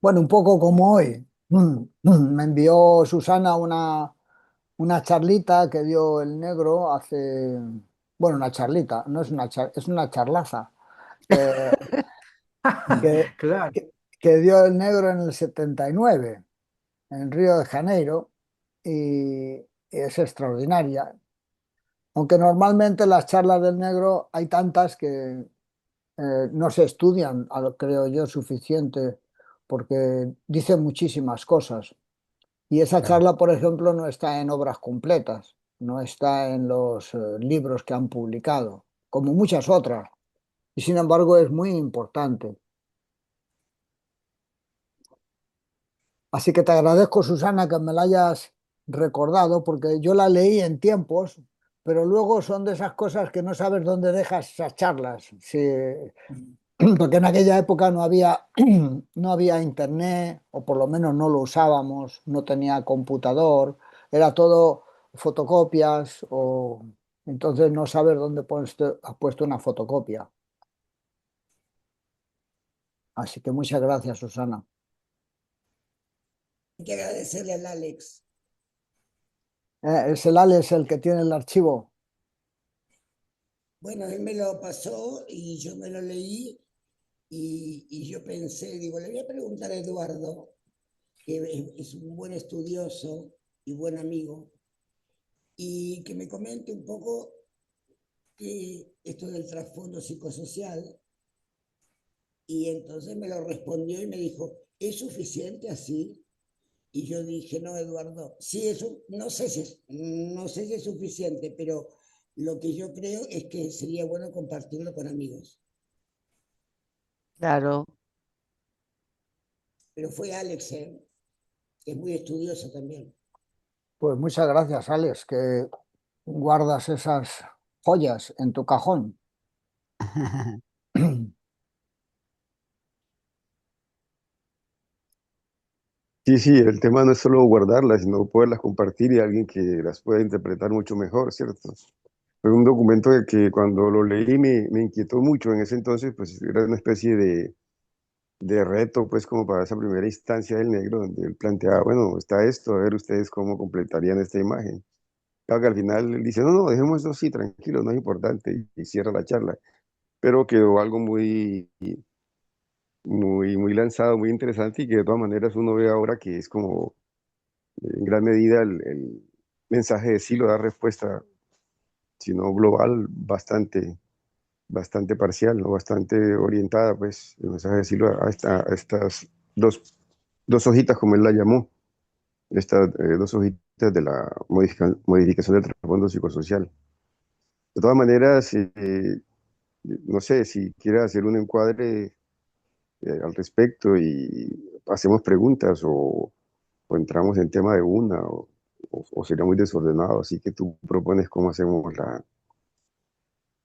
Bueno, un poco como hoy. Me envió Susana una charlita que dio el negro hace, bueno, una charlita, no es es una charlaza, eh, que, Claro, que dio el negro en el 79 en Río de Janeiro y es extraordinaria. Aunque normalmente las charlas del negro hay tantas que no se estudian, creo yo, suficiente porque dice muchísimas cosas. Y esa claro. charla, por ejemplo, no está en obras completas, no está en los libros que han publicado, como muchas otras. Y sin embargo es muy importante. Así que te agradezco, Susana, que me la hayas recordado, porque yo la leí en tiempos, pero luego son de esas cosas que no sabes dónde dejas esas charlas. Sí, porque en aquella época no había, no había internet, o por lo menos no lo usábamos, no tenía computador, era todo fotocopias, o entonces no sabes dónde has puesto una fotocopia. Así que muchas gracias, Susana. Hay que agradecerle al Alex. Es el Alex el que tiene el archivo. Bueno, él me lo pasó y yo me lo leí y yo pensé, digo, le voy a preguntar a Eduardo, que es un buen estudioso y buen amigo, y que me comente un poco esto del trasfondo psicosocial. Y entonces me lo respondió y me dijo, ¿es suficiente así? Y yo dije, no, Eduardo, sí, eso, no sé si es suficiente, pero lo que yo creo es que sería bueno compartirlo con amigos. Claro. Pero fue Alex, que es muy estudioso también. Pues muchas gracias, Alex, que guardas esas joyas en tu cajón. Sí, sí, el tema no es solo guardarlas, sino poderlas compartir y alguien que las pueda interpretar mucho mejor, ¿cierto? Fue un documento que cuando lo leí me inquietó mucho. En ese entonces, pues era una especie de reto, pues como para esa primera instancia del negro, donde él planteaba, bueno, está esto, a ver ustedes cómo completarían esta imagen. Claro que al final él dice, no, no, dejemos eso así, tranquilo, no es importante, y cierra la charla. Pero quedó algo muy lanzado, muy interesante y que de todas maneras uno ve ahora que es como en gran medida el mensaje de sí lo da respuesta, si no global, bastante parcial, ¿no? Bastante orientada, pues, el mensaje de sí lo da a estas dos hojitas, como él la llamó, estas dos hojitas de la modificación del trasfondo psicosocial. De todas maneras, no sé si quiere hacer un encuadre al respecto y hacemos preguntas o entramos en tema de una o sería muy desordenado. Así que tú propones cómo hacemos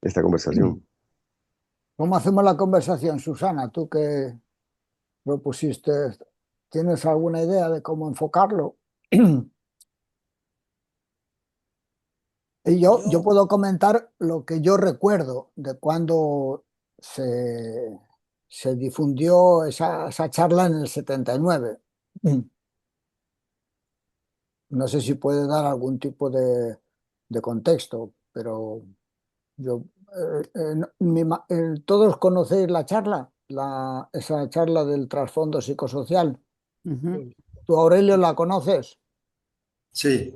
esta conversación. ¿Cómo hacemos la conversación, Susana? Tú que propusiste, ¿tienes alguna idea de cómo enfocarlo? Y yo Yo, puedo comentar lo que yo recuerdo de cuando se, se difundió esa charla en el 79. No sé si puede dar algún tipo de contexto, pero yo, ¿todos conocéis la charla? Esa charla del trasfondo psicosocial. Ujú. ¿Tú, Aurelio, la conoces? Sí,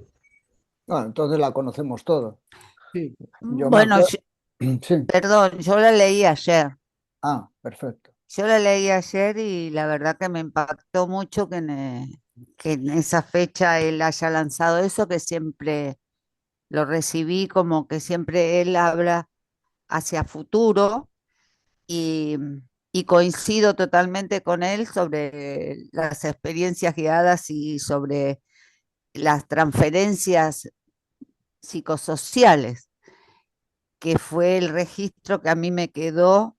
Bueno, entonces la conocemos todos. sí. Yo me Bueno, acuerdo. Sí. perdón, yo la leí ayer. Ah, perfecto. Yo la leí ayer y la verdad que me impactó mucho que en esa fecha él haya lanzado eso, que siempre lo recibí como que siempre él habla hacia futuro y, y coincido totalmente con él sobre las experiencias guiadas y sobre las transferencias psicosociales, que fue el registro que a mí me quedó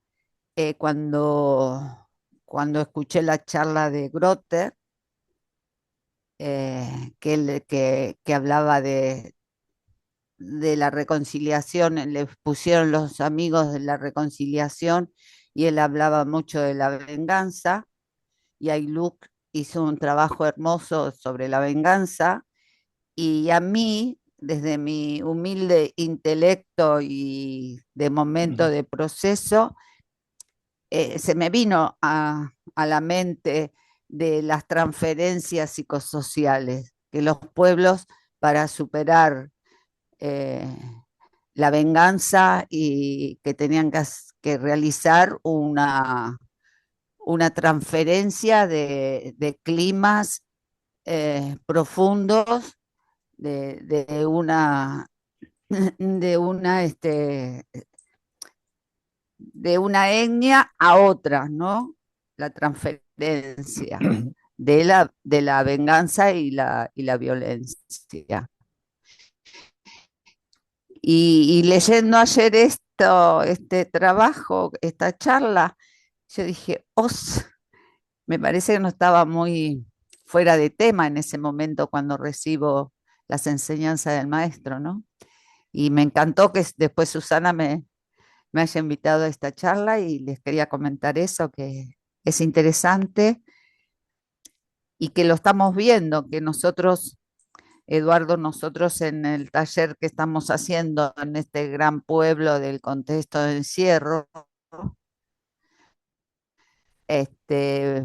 cuando escuché la charla de Grotter, que hablaba de la reconciliación, le pusieron los amigos de la reconciliación y él hablaba mucho de la venganza, y hay hizo un trabajo hermoso sobre la venganza y a mí, desde mi humilde intelecto y de momento de proceso, se me vino a la mente de las transferencias psicosociales, que los pueblos para superar eh, la venganza y que tenían que realizar una transferencia de climas profundos de una de una de una etnia a otra, ¿no? La transferencia de la venganza y la violencia. Y leyendo ayer este trabajo, esta charla, yo dije, me parece que no estaba muy fuera de tema en ese momento cuando recibo las enseñanzas del maestro, ¿no? Y me encantó que después Susana me haya invitado a esta charla y les quería comentar eso, que es interesante y que lo estamos viendo, que nosotros, Eduardo, nosotros en el taller que estamos haciendo en este gran pueblo del contexto de encierro,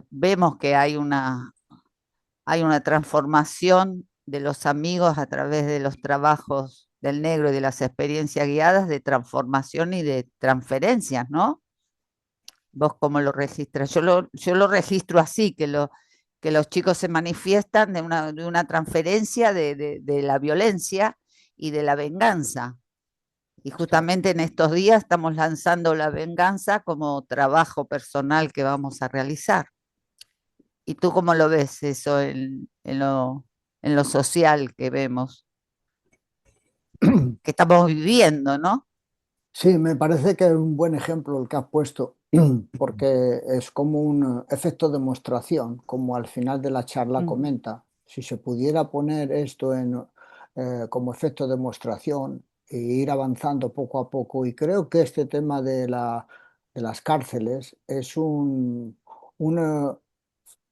vemos que hay una transformación de los amigos a través de los trabajos del negro y de las experiencias guiadas de transformación y de transferencias, ¿no? ¿Vos cómo lo registras? Yo lo registro así, que los chicos se manifiestan de una transferencia de la violencia y de la venganza. Y justamente en estos días estamos lanzando la venganza como trabajo personal que vamos a realizar. ¿Y tú cómo lo ves eso en lo social que vemos, que estamos viviendo, ¿no? Sí, me parece que es un buen ejemplo el que has puesto, porque es como un efecto demostración, como al final de la charla comenta. Si se pudiera poner esto como efecto demostración e ir avanzando poco a poco, y creo que este tema de las cárceles un,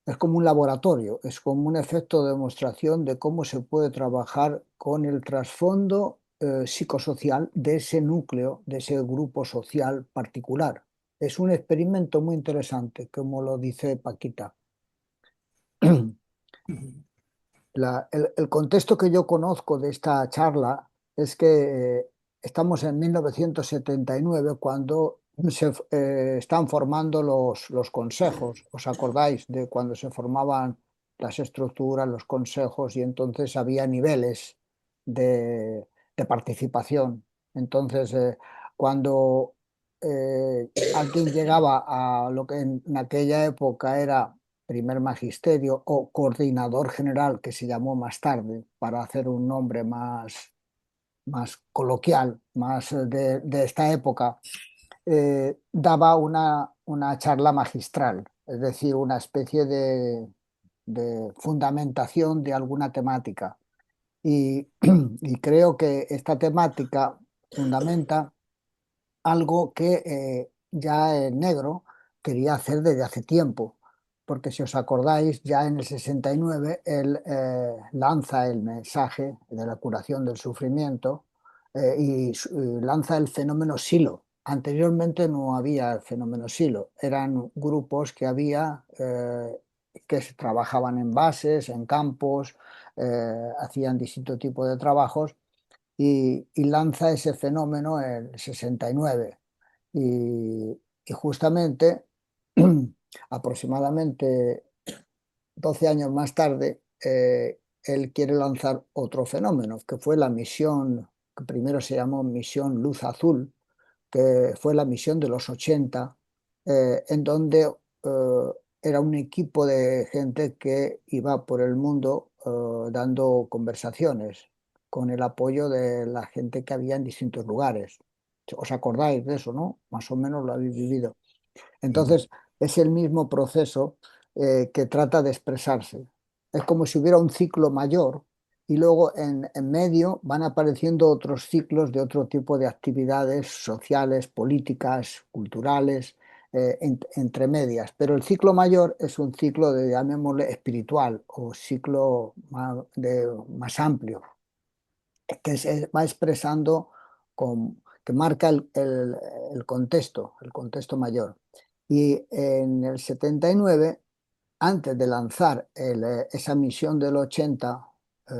es como un laboratorio, es como un efecto de demostración de cómo se puede trabajar con el trasfondo psicosocial de ese núcleo, de ese grupo social particular. Es un experimento muy interesante, como lo dice Paquita. El contexto que yo conozco de esta charla es que estamos en 1979 cuando están formando los consejos. ¿Os acordáis de cuando se formaban las estructuras, los consejos y entonces había niveles de participación? Entonces, cuando alguien llegaba a lo que en aquella época era primer magisterio o coordinador general, que se llamó más tarde, para hacer un nombre más coloquial, más de esta época, daba una charla magistral, es decir, una especie de fundamentación de alguna temática. Y, y creo que esta temática fundamenta algo que ya el negro quería hacer desde hace tiempo, porque si os acordáis, ya en el 69 él lanza el mensaje de la curación del sufrimiento y lanza el fenómeno Silo. Anteriormente no había el fenómeno Silo, eran grupos que había que trabajaban en bases, en campos, hacían distinto tipo de trabajos y lanza ese fenómeno en el 69. Y justamente, aproximadamente 12 años más tarde, él quiere lanzar otro fenómeno, que fue la misión, que primero se llamó Misión Luz Azul, que fue la misión de los 80, en donde era un equipo de gente que iba por el mundo dando conversaciones con el apoyo de la gente que había en distintos lugares. ¿Os acordáis de eso, no? Más o menos lo habéis vivido. Entonces, es el mismo proceso que trata de expresarse. Es como si hubiera un ciclo mayor y luego en medio van apareciendo otros ciclos de otro tipo de actividades sociales, políticas, culturales, entre medias, pero el ciclo mayor es un ciclo de, llamémosle, espiritual o ciclo más amplio, que se va expresando, que marca el contexto mayor. Y en el 79, antes de lanzar esa misión del 80, eh,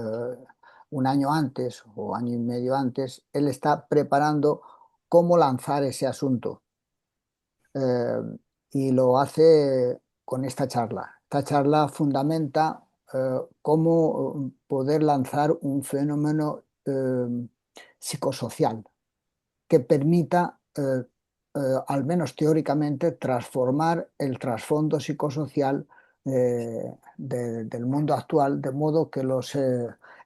un año antes o año y medio antes, él está preparando cómo lanzar ese asunto. eh, y lo hace con esta charla. Esta charla fundamenta cómo poder lanzar un fenómeno psicosocial que permita, al menos teóricamente, transformar el trasfondo psicosocial del mundo actual, de modo que los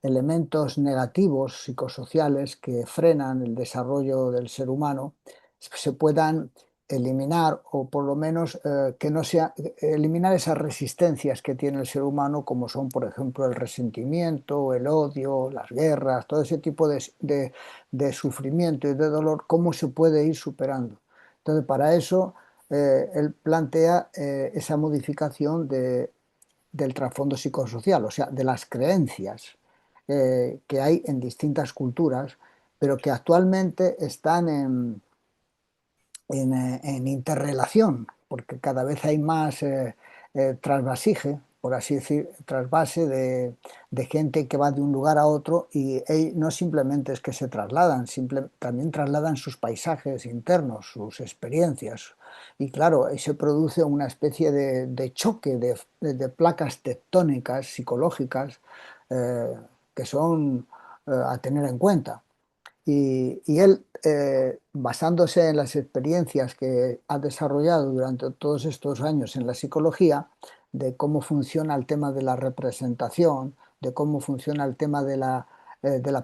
elementos negativos psicosociales que frenan el desarrollo del ser humano se puedan eliminar, o por lo menos que no sea eliminar esas resistencias que tiene el ser humano, como son, por ejemplo, el resentimiento, el odio, las guerras, todo ese tipo de sufrimiento y de dolor, cómo se puede ir superando. Entonces, para eso, él plantea esa modificación del trasfondo psicosocial, o sea, de las creencias que hay en distintas culturas, pero que actualmente están en interrelación, porque cada vez hay más trasvasije, por así decir, trasvase de gente que va de un lugar a otro, y no simplemente es que se trasladan, también trasladan sus paisajes internos, sus experiencias. Y claro, ahí se produce una especie de choque de placas tectónicas psicológicas eh, que son a tener en cuenta. Y él, basándose en las experiencias que ha desarrollado durante todos estos años en la psicología, de cómo funciona el tema de la representación, de cómo funciona el tema de la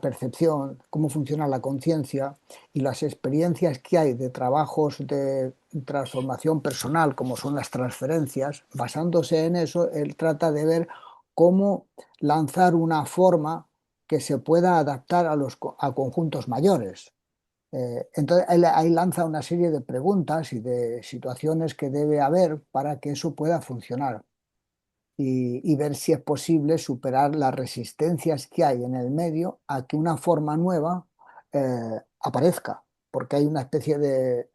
percepción, cómo funciona la conciencia, y las experiencias que hay de trabajos de transformación personal, como son las transferencias, basándose en eso, él trata de ver cómo lanzar una forma que se pueda adaptar a conjuntos mayores. Entonces, ahí lanza una serie de preguntas y de situaciones que debe haber para que eso pueda funcionar, y ver si es posible superar las resistencias que hay en el medio a que una forma nueva aparezca, porque hay una especie de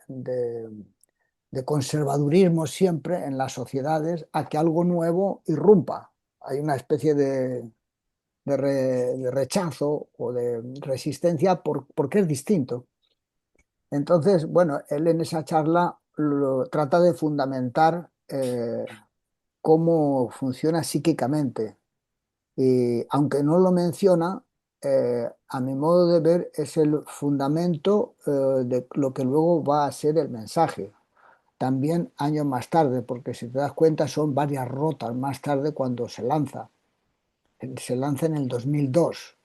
conservadurismo siempre en las sociedades a que algo nuevo irrumpa. Hay una especie de rechazo o de resistencia porque es distinto. Entonces, bueno, él en esa charla trata de fundamentar cómo funciona psíquicamente. Y aunque no lo menciona, a mi modo de ver es el fundamento de lo que luego va a ser el mensaje. También años más tarde, porque si te das cuenta son varias rotas más tarde cuando se lanza en el 2002,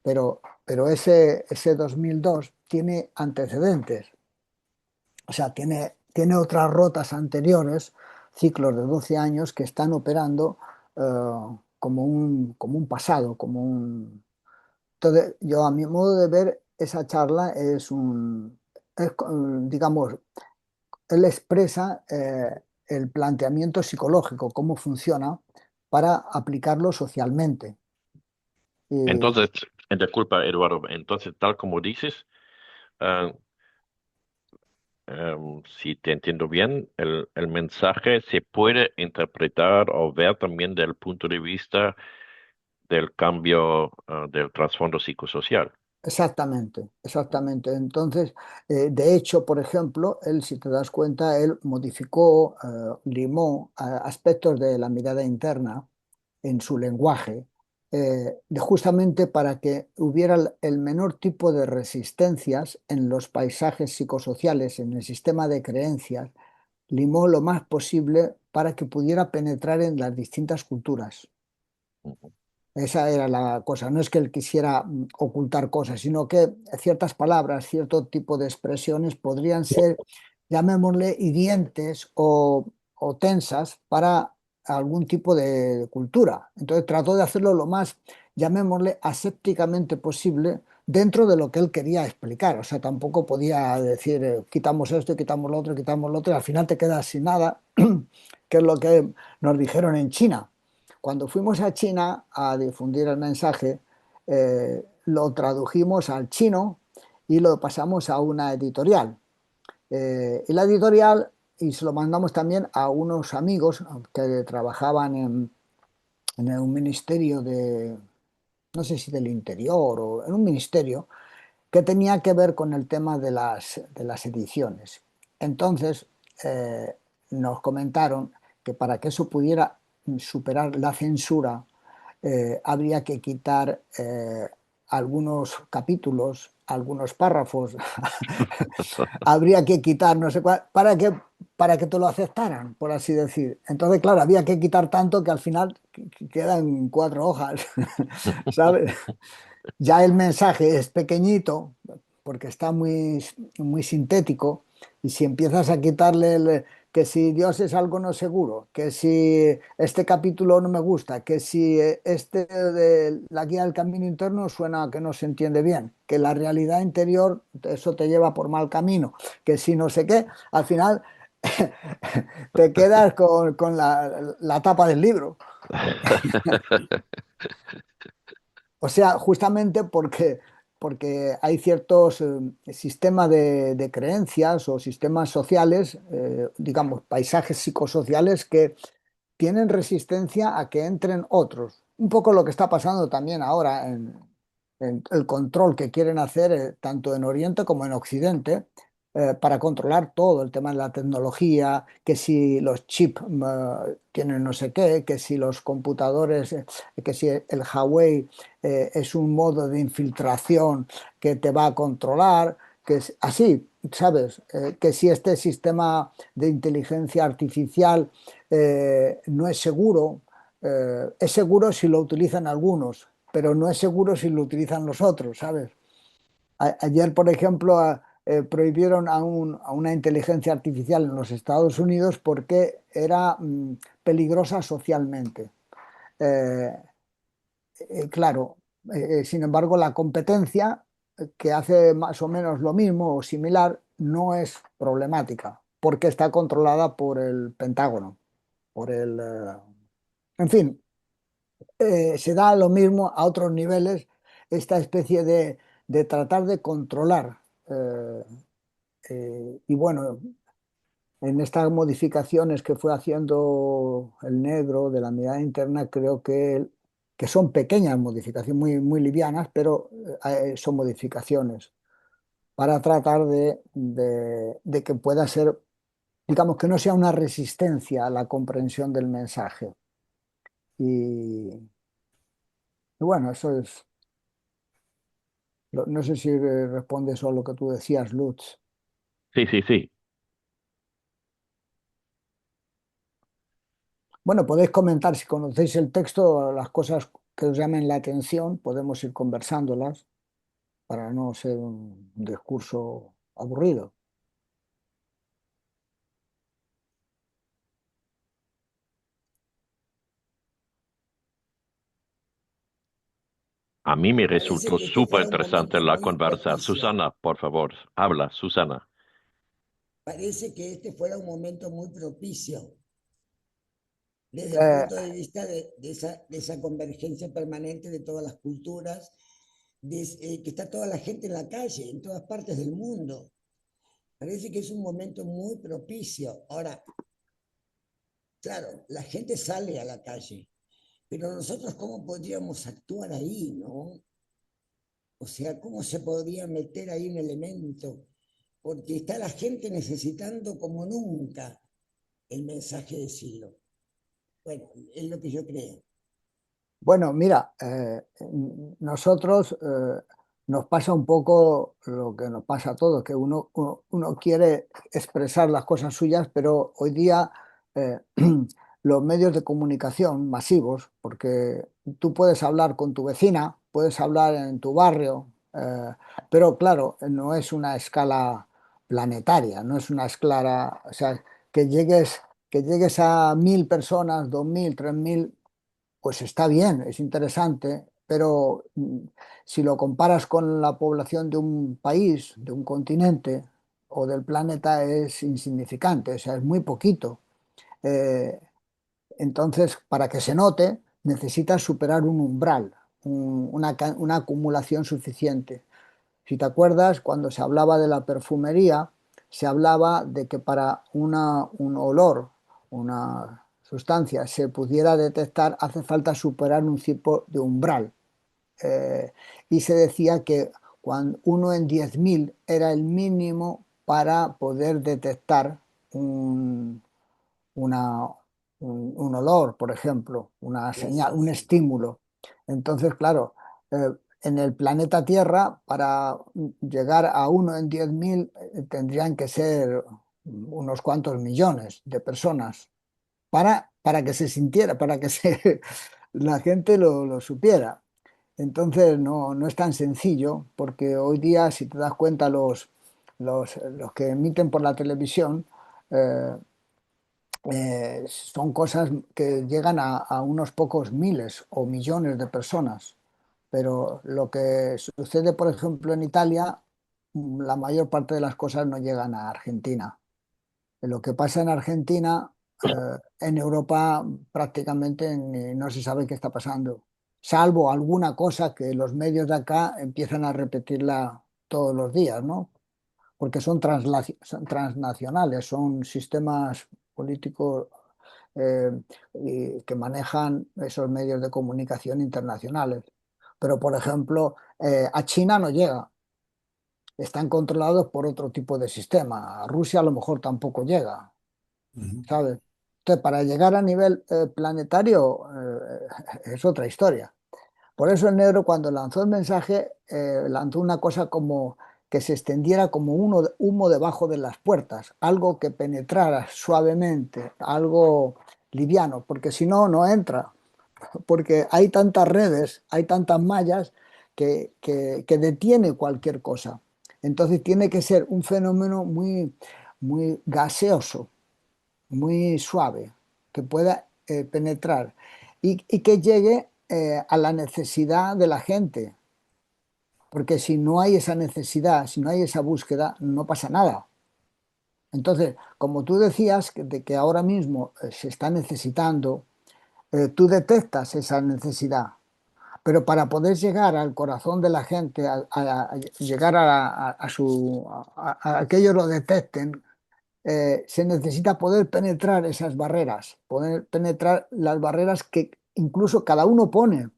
pero ese 2002 tiene antecedentes, o sea, tiene otras rotas anteriores, ciclos de 12 años que están operando como un pasado, Entonces, yo a mi modo de ver, esa charla digamos, él expresa el planteamiento psicológico, cómo funciona para aplicarlo socialmente. Y Entonces, disculpa, Eduardo, entonces, tal como dices, ah, si te entiendo bien, el mensaje se puede interpretar o ver también del punto de vista del cambio, del trasfondo psicosocial. Exactamente, exactamente. Entonces, de hecho, por ejemplo, él, si te das cuenta, él modificó, limó aspectos de la mirada interna en su lenguaje, justamente para que hubiera el menor tipo de resistencias en los paisajes psicosociales, en el sistema de creencias. Limó lo más posible para que pudiera penetrar en las distintas culturas. Ujú. Esa era la cosa. No es que él quisiera ocultar cosas, sino que ciertas palabras, cierto tipo de expresiones podrían ser, llamémosle, hirientes o tensas para algún tipo de cultura. Entonces trató de hacerlo lo más, llamémosle, asépticamente posible, dentro de lo que él quería explicar. O sea, tampoco podía decir quitamos esto y quitamos lo otro y quitamos lo otro y al final te quedas sin nada, que es lo que nos dijeron en China. Cuando fuimos a China a difundir el mensaje, lo tradujimos al chino y lo pasamos a una editorial. Y la editorial, y se lo mandamos también a unos amigos que trabajaban en un ministerio de, no sé si del interior o en un ministerio, que tenía que ver con el tema de las ediciones. Entonces, nos comentaron que para que eso pudiera superar la censura, habría que quitar algunos capítulos, algunos párrafos, habría que quitar no sé cuál, para que te lo aceptaran, por así decir. Entonces, claro, había que quitar tanto que al final quedan 4 hojas, ¿sabes? Ya el mensaje es pequeñito porque está muy sintético y si empiezas a quitarle que si Dios es algo no seguro, que si este capítulo no me gusta, que si este de la guía del camino interno suena a que no se entiende bien, que la realidad interior eso te lleva por mal camino, que si no sé qué, al final te quedas con la tapa del libro. O sea, justamente porque hay ciertos sistemas de creencias o sistemas sociales, digamos, paisajes psicosociales que tienen resistencia a que entren otros. Un poco lo que está pasando también ahora en el control que quieren hacer tanto en Oriente como en Occidente para controlar todo el tema de la tecnología, que si los chips tienen no sé qué, que si los computadores, que si el Huawei es un modo de infiltración que te va a controlar, que es así, ¿sabes? Que si este sistema de inteligencia artificial no es seguro si lo utilizan algunos, pero no es seguro si lo utilizan los otros, ¿sabes? Ayer, por ejemplo, prohibieron a una inteligencia artificial en los Estados Unidos porque era peligrosa socialmente. Eh, claro, sin embargo, la competencia que hace más o menos lo mismo o similar no es problemática porque está controlada por el Pentágono, por en fin, se da lo mismo a otros niveles esta especie de tratar de controlar. Y bueno, en estas modificaciones que fue haciendo el negro de la mirada interna, creo que son pequeñas modificaciones, muy livianas, pero son modificaciones para tratar de que pueda ser, digamos, que no sea una resistencia a la comprensión del mensaje. Y bueno, eso es. No sé si responde eso a lo que tú decías, Lutz. Sí, sí, sí. Bueno, podéis comentar si conocéis el texto, las cosas que os llamen la atención, podemos ir conversándolas para no ser un discurso aburrido. A mí me Parece resultó que este súper fuera un interesante momento la muy conversa. propicio. Susana, por favor, habla, Susana. Parece que este fuera un momento muy propicio desde el Eh, punto de vista de esa convergencia permanente de todas las culturas, que está toda la gente en la calle, en todas partes del mundo. Parece que es un momento muy propicio. Ahora, claro, la gente sale a la calle, pero nosotros cómo podríamos actuar ahí, ¿no? O sea, ¿cómo se podría meter ahí un elemento? Porque está la gente necesitando como nunca el mensaje de Silo. Bueno, es lo que yo creo. bueno, mira, nosotros nos pasa un poco lo que nos pasa a todos, que uno quiere expresar las cosas suyas, pero hoy día eh, los medios de comunicación masivos, porque tú puedes hablar con tu vecina, puedes hablar en tu barrio, pero claro, no es una escala planetaria, no es una escala, o sea, que llegues a 1.000 personas, 2.000, 3.000 pues está bien, es interesante, pero si lo comparas con la población de un país, de un continente o del planeta, es insignificante, o sea, es muy poquito. Eh, entonces, para que se note, necesitas superar un umbral, una acumulación suficiente. Si te acuerdas, cuando se hablaba de la perfumería, se hablaba de que para un olor, una sustancia, se pudiera detectar, hace falta superar un tipo de umbral. Eh, y se decía que cuando 1 en 10.000 era el mínimo para poder detectar un, una- un olor, por ejemplo, una Sí, señal, sí, un sí. estímulo. Entonces, claro, en el planeta Tierra, para llegar a 1 en 10.000, tendrían que ser unos cuantos millones de personas para que se sintiera, para que la gente lo supiera. Entonces, no es tan sencillo, porque hoy día, si te das cuenta, los que emiten por la televisión, eh, son cosas que llegan a unos pocos miles o millones de personas. Pero lo que sucede, por ejemplo, en Italia, la mayor parte de las cosas no llegan a Argentina. Lo que pasa en Argentina, en Europa prácticamente no se sabe qué está pasando, salvo alguna cosa que los medios de acá empiezan a repetirla todos los días, ¿no? Porque son transnacionales, son sistemas políticos, eh, y que manejan esos medios de comunicación internacionales. Pero, por ejemplo, a China no llega, están controlados por otro tipo de sistema. A Rusia a lo mejor tampoco llega, Ujú. ¿sabes? Entonces, para llegar a nivel planetario, es otra historia. Por eso el negro, cuando lanzó el mensaje, lanzó una cosa como que se extendiera como humo debajo de las puertas, algo que penetrara suavemente, algo liviano, porque si no, no entra, porque hay tantas redes, hay tantas mallas que detiene cualquier cosa. Entonces tiene que ser un fenómeno muy gaseoso, muy suave, que pueda penetrar y que llegue a la necesidad de la gente, porque si no hay esa necesidad, si no hay esa búsqueda, no pasa nada. Entonces, como tú decías, de que ahora mismo se está necesitando, tú detectas esa necesidad, pero para poder llegar al corazón de la gente, a llegar a que ellos lo detecten, se necesita poder penetrar esas barreras, poder penetrar las barreras que incluso cada uno pone.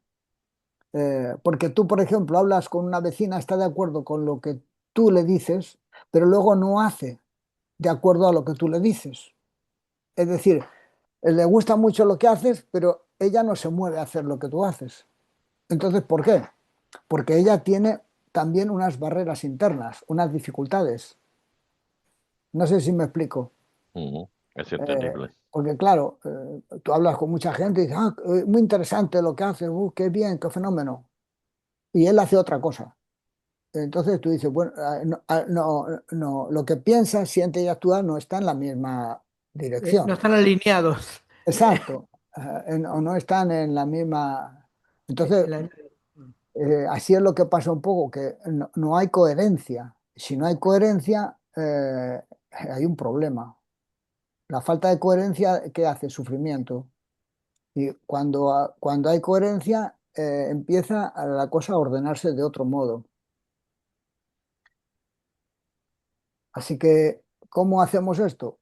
Porque tú, por ejemplo, hablas con una vecina, está de acuerdo con lo que tú le dices, pero luego no hace de acuerdo a lo que tú le dices. Es decir, le gusta mucho lo que haces, pero ella no se mueve a hacer lo que tú haces. Entonces, ¿por qué? Porque ella tiene también unas barreras internas, unas dificultades. No sé si me explico. Ujú. Es Eh, entendible. Porque claro, tú hablas con mucha gente y dices, ah, muy interesante lo que hace, qué bien, qué fenómeno. Y él hace otra cosa. Entonces tú dices, bueno, no, lo que piensa, siente y actúa no está en la misma No dirección. están alineados. Exacto. O no están en la misma. Entonces, La- así es lo que pasa un poco, que no hay coherencia. Si no hay coherencia, hay un problema. La falta de coherencia, ¿qué hace? Sufrimiento. Y cuando hay coherencia, empieza la cosa a ordenarse de otro modo. Así que, ¿cómo hacemos esto?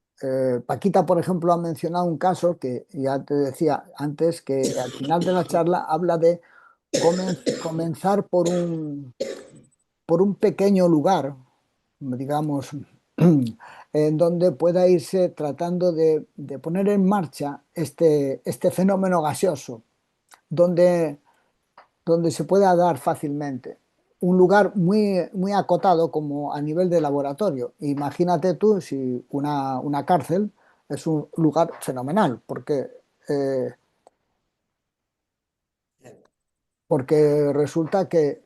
Paquita, por ejemplo, ha mencionado un caso que ya te decía antes, que al final de la charla habla de comenzar por un pequeño lugar, digamos, en donde pueda irse tratando de poner en marcha este fenómeno gaseoso, donde se pueda dar fácilmente. Un lugar muy acotado como a nivel de laboratorio. Imagínate tú si una cárcel es un lugar fenomenal, eh, porque resulta que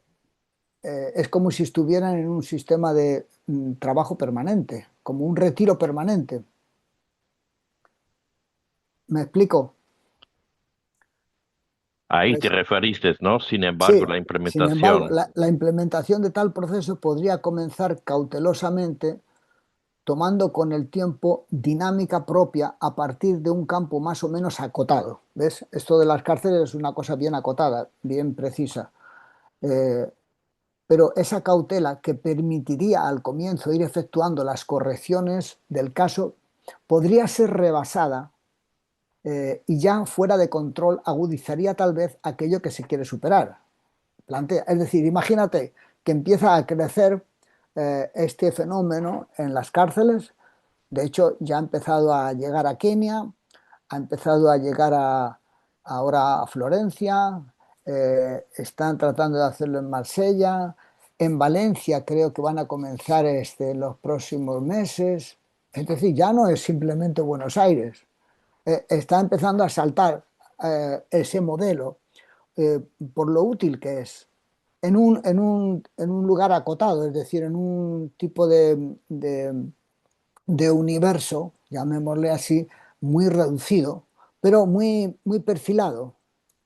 es como si estuvieran en un sistema de trabajo permanente, como un retiro permanente. ¿Me explico? Ahí te Eso. referiste, ¿no? Sin embargo, Sí, la sin embargo, implementación. la implementación de tal proceso podría comenzar cautelosamente, tomando con el tiempo dinámica propia a partir de un campo más o menos acotado. ¿Ves? Esto de las cárceles es una cosa bien acotada, bien precisa. Eh, pero esa cautela que permitiría al comienzo ir efectuando las correcciones del caso podría ser rebasada, y ya fuera de control agudizaría tal vez aquello que se quiere superar. Es decir, imagínate que empieza a crecer este fenómeno en las cárceles. De hecho, ya ha empezado a llegar a Kenia, ha empezado a llegar ahora a Florencia, están tratando de hacerlo en Marsella, en Valencia creo que van a comenzar los próximos meses. Es decir, ya no es simplemente Buenos Aires, está empezando a saltar ese modelo, eh, por lo útil que es en un lugar acotado, es decir, en un tipo de universo, llamémosle así, muy reducido, pero muy perfilado.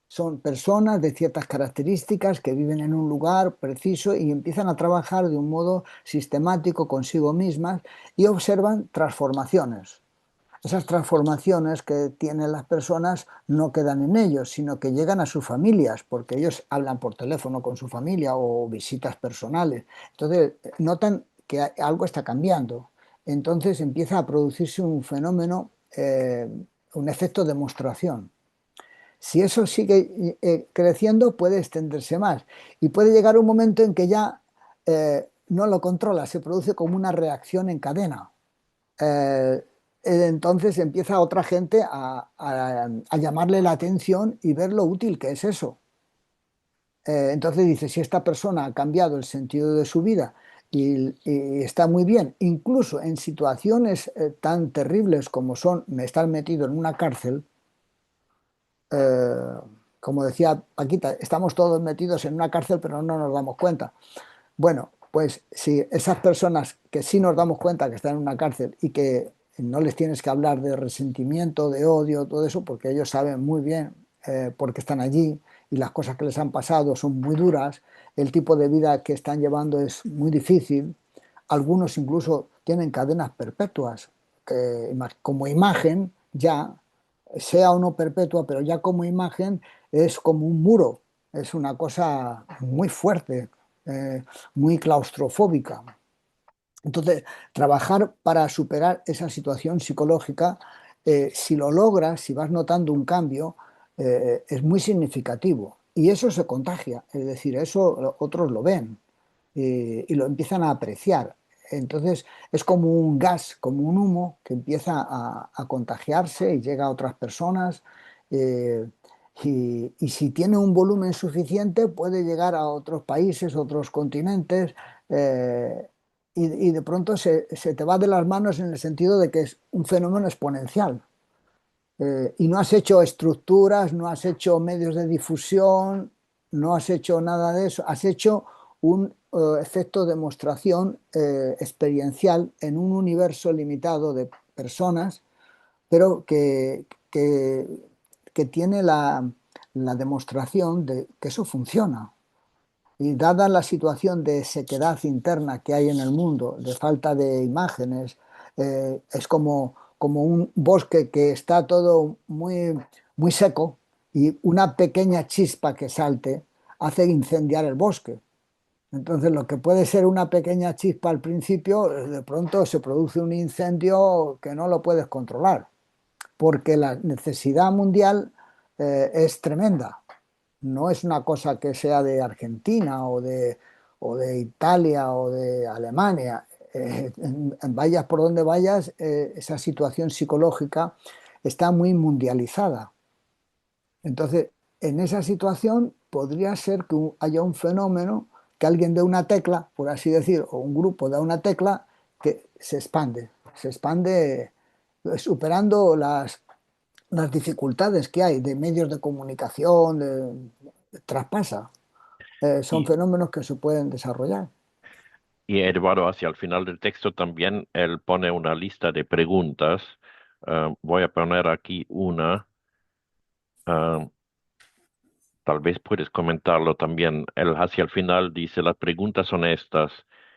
Son personas de ciertas características que viven en un lugar preciso y empiezan a trabajar de un modo sistemático consigo mismas y observan transformaciones. Esas transformaciones que tienen las personas no quedan en ellos, sino que llegan a sus familias, porque ellos hablan por teléfono con su familia o visitas personales. Entonces, notan que algo está cambiando. Entonces empieza a producirse un fenómeno, un efecto demostración. Si eso sigue creciendo, puede extenderse más y puede llegar un momento en que ya no lo controla, se produce como una reacción en cadena. eh, entonces empieza otra gente a llamarle la atención y ver lo útil que es eso. Entonces dice, si esta persona ha cambiado el sentido de su vida y está muy bien, incluso en situaciones tan terribles como son estar metido en una cárcel, eh, como decía Paquita, estamos todos metidos en una cárcel pero no nos damos cuenta. Bueno, pues si esas personas que sí nos damos cuenta que están en una cárcel y que no les tienes que hablar de resentimiento, de odio, todo eso, porque ellos saben muy bien por qué están allí y las cosas que les han pasado son muy duras, el tipo de vida que están llevando es muy difícil, algunos incluso tienen cadenas perpetuas, que como imagen ya, sea o no perpetua, pero ya como imagen es como un muro, es una cosa muy fuerte, eh, muy claustrofóbica. Entonces, trabajar para superar esa situación psicológica, si lo logras, si vas notando un cambio, es muy significativo. Y eso se contagia, es decir, eso otros lo ven y lo empiezan a apreciar. Entonces, es como un gas, como un humo que empieza a contagiarse y llega a otras personas. eh, y si tiene un volumen suficiente, puede llegar a otros países, otros continentes. eh, y de pronto se te va de las manos en el sentido de que es un fenómeno exponencial. Y no has hecho estructuras, no has hecho medios de difusión, no has hecho nada de eso, has hecho un efecto de demostración experiencial en un universo limitado de personas, pero que tiene la demostración de que eso funciona. Y dada la situación de sequedad interna que hay en el mundo, de falta de imágenes, es como un bosque que está todo muy seco y una pequeña chispa que salte hace incendiar el bosque. Entonces, lo que puede ser una pequeña chispa al principio, de pronto se produce un incendio que no lo puedes controlar, porque la necesidad mundial es tremenda. No es una cosa que sea de Argentina o de Italia o de Alemania. Vayas por donde vayas, esa situación psicológica está muy mundializada. Entonces, en esa situación podría ser que haya un fenómeno, que alguien dé una tecla, por así decir, o un grupo da una tecla que se expande superando las dificultades que hay de medios de comunicación, traspasa. Son Y, fenómenos que se pueden desarrollar. y Eduardo, hacia el final del texto también él pone una lista de preguntas. Voy a poner aquí una. Ah, tal vez puedes comentarlo también. Él hacia el final dice, las preguntas son estas.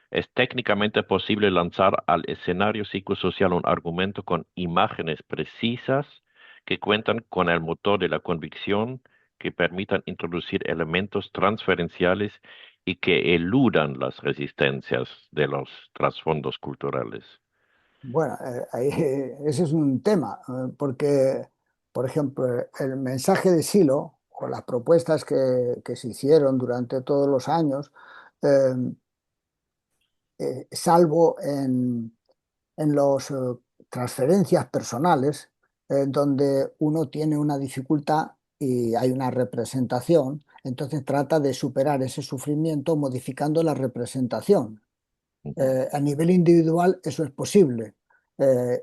¿Es técnicamente posible lanzar al escenario psicosocial un argumento con imágenes precisas que cuentan con el motor de la convicción, que permitan introducir elementos transferenciales y que eludan las resistencias de los trasfondos culturales? Bueno, ese es un tema, porque, por ejemplo, el mensaje de Silo o las propuestas que se hicieron durante todos los años, eh, salvo en las transferencias personales, donde uno tiene una dificultad y hay una representación, entonces trata de superar ese sufrimiento modificando la representación. Ujú. A nivel individual eso es posible.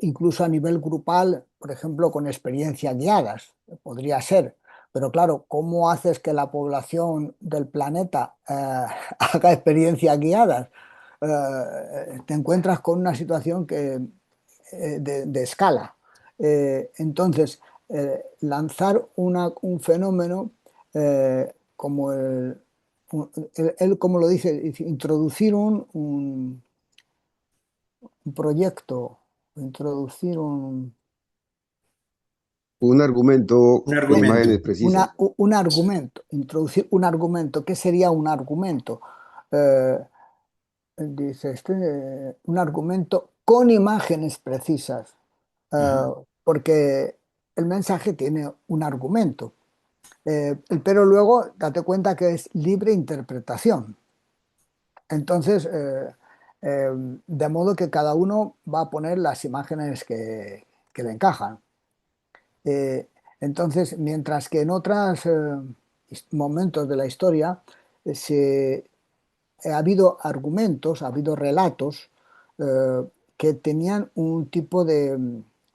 Incluso a nivel grupal, por ejemplo, con experiencias guiadas, podría ser. Pero claro, ¿cómo haces que la población del planeta haga experiencias guiadas? Te encuentras con una situación de escala. Entonces, lanzar un fenómeno como él, como lo dice, introducir un proyecto, introducir Un argumento Un con argumento. imágenes precisas. un argumento, introducir un argumento. ¿Qué sería un argumento? Eh, Dice, un argumento con imágenes precisas, eh, porque el mensaje tiene un argumento. Pero luego date cuenta que es libre interpretación. Entonces, de modo que cada uno va a poner las imágenes que le encajan. Eh, entonces, mientras que en otros momentos de la historia ha habido argumentos, ha habido relatos que tenían un tipo de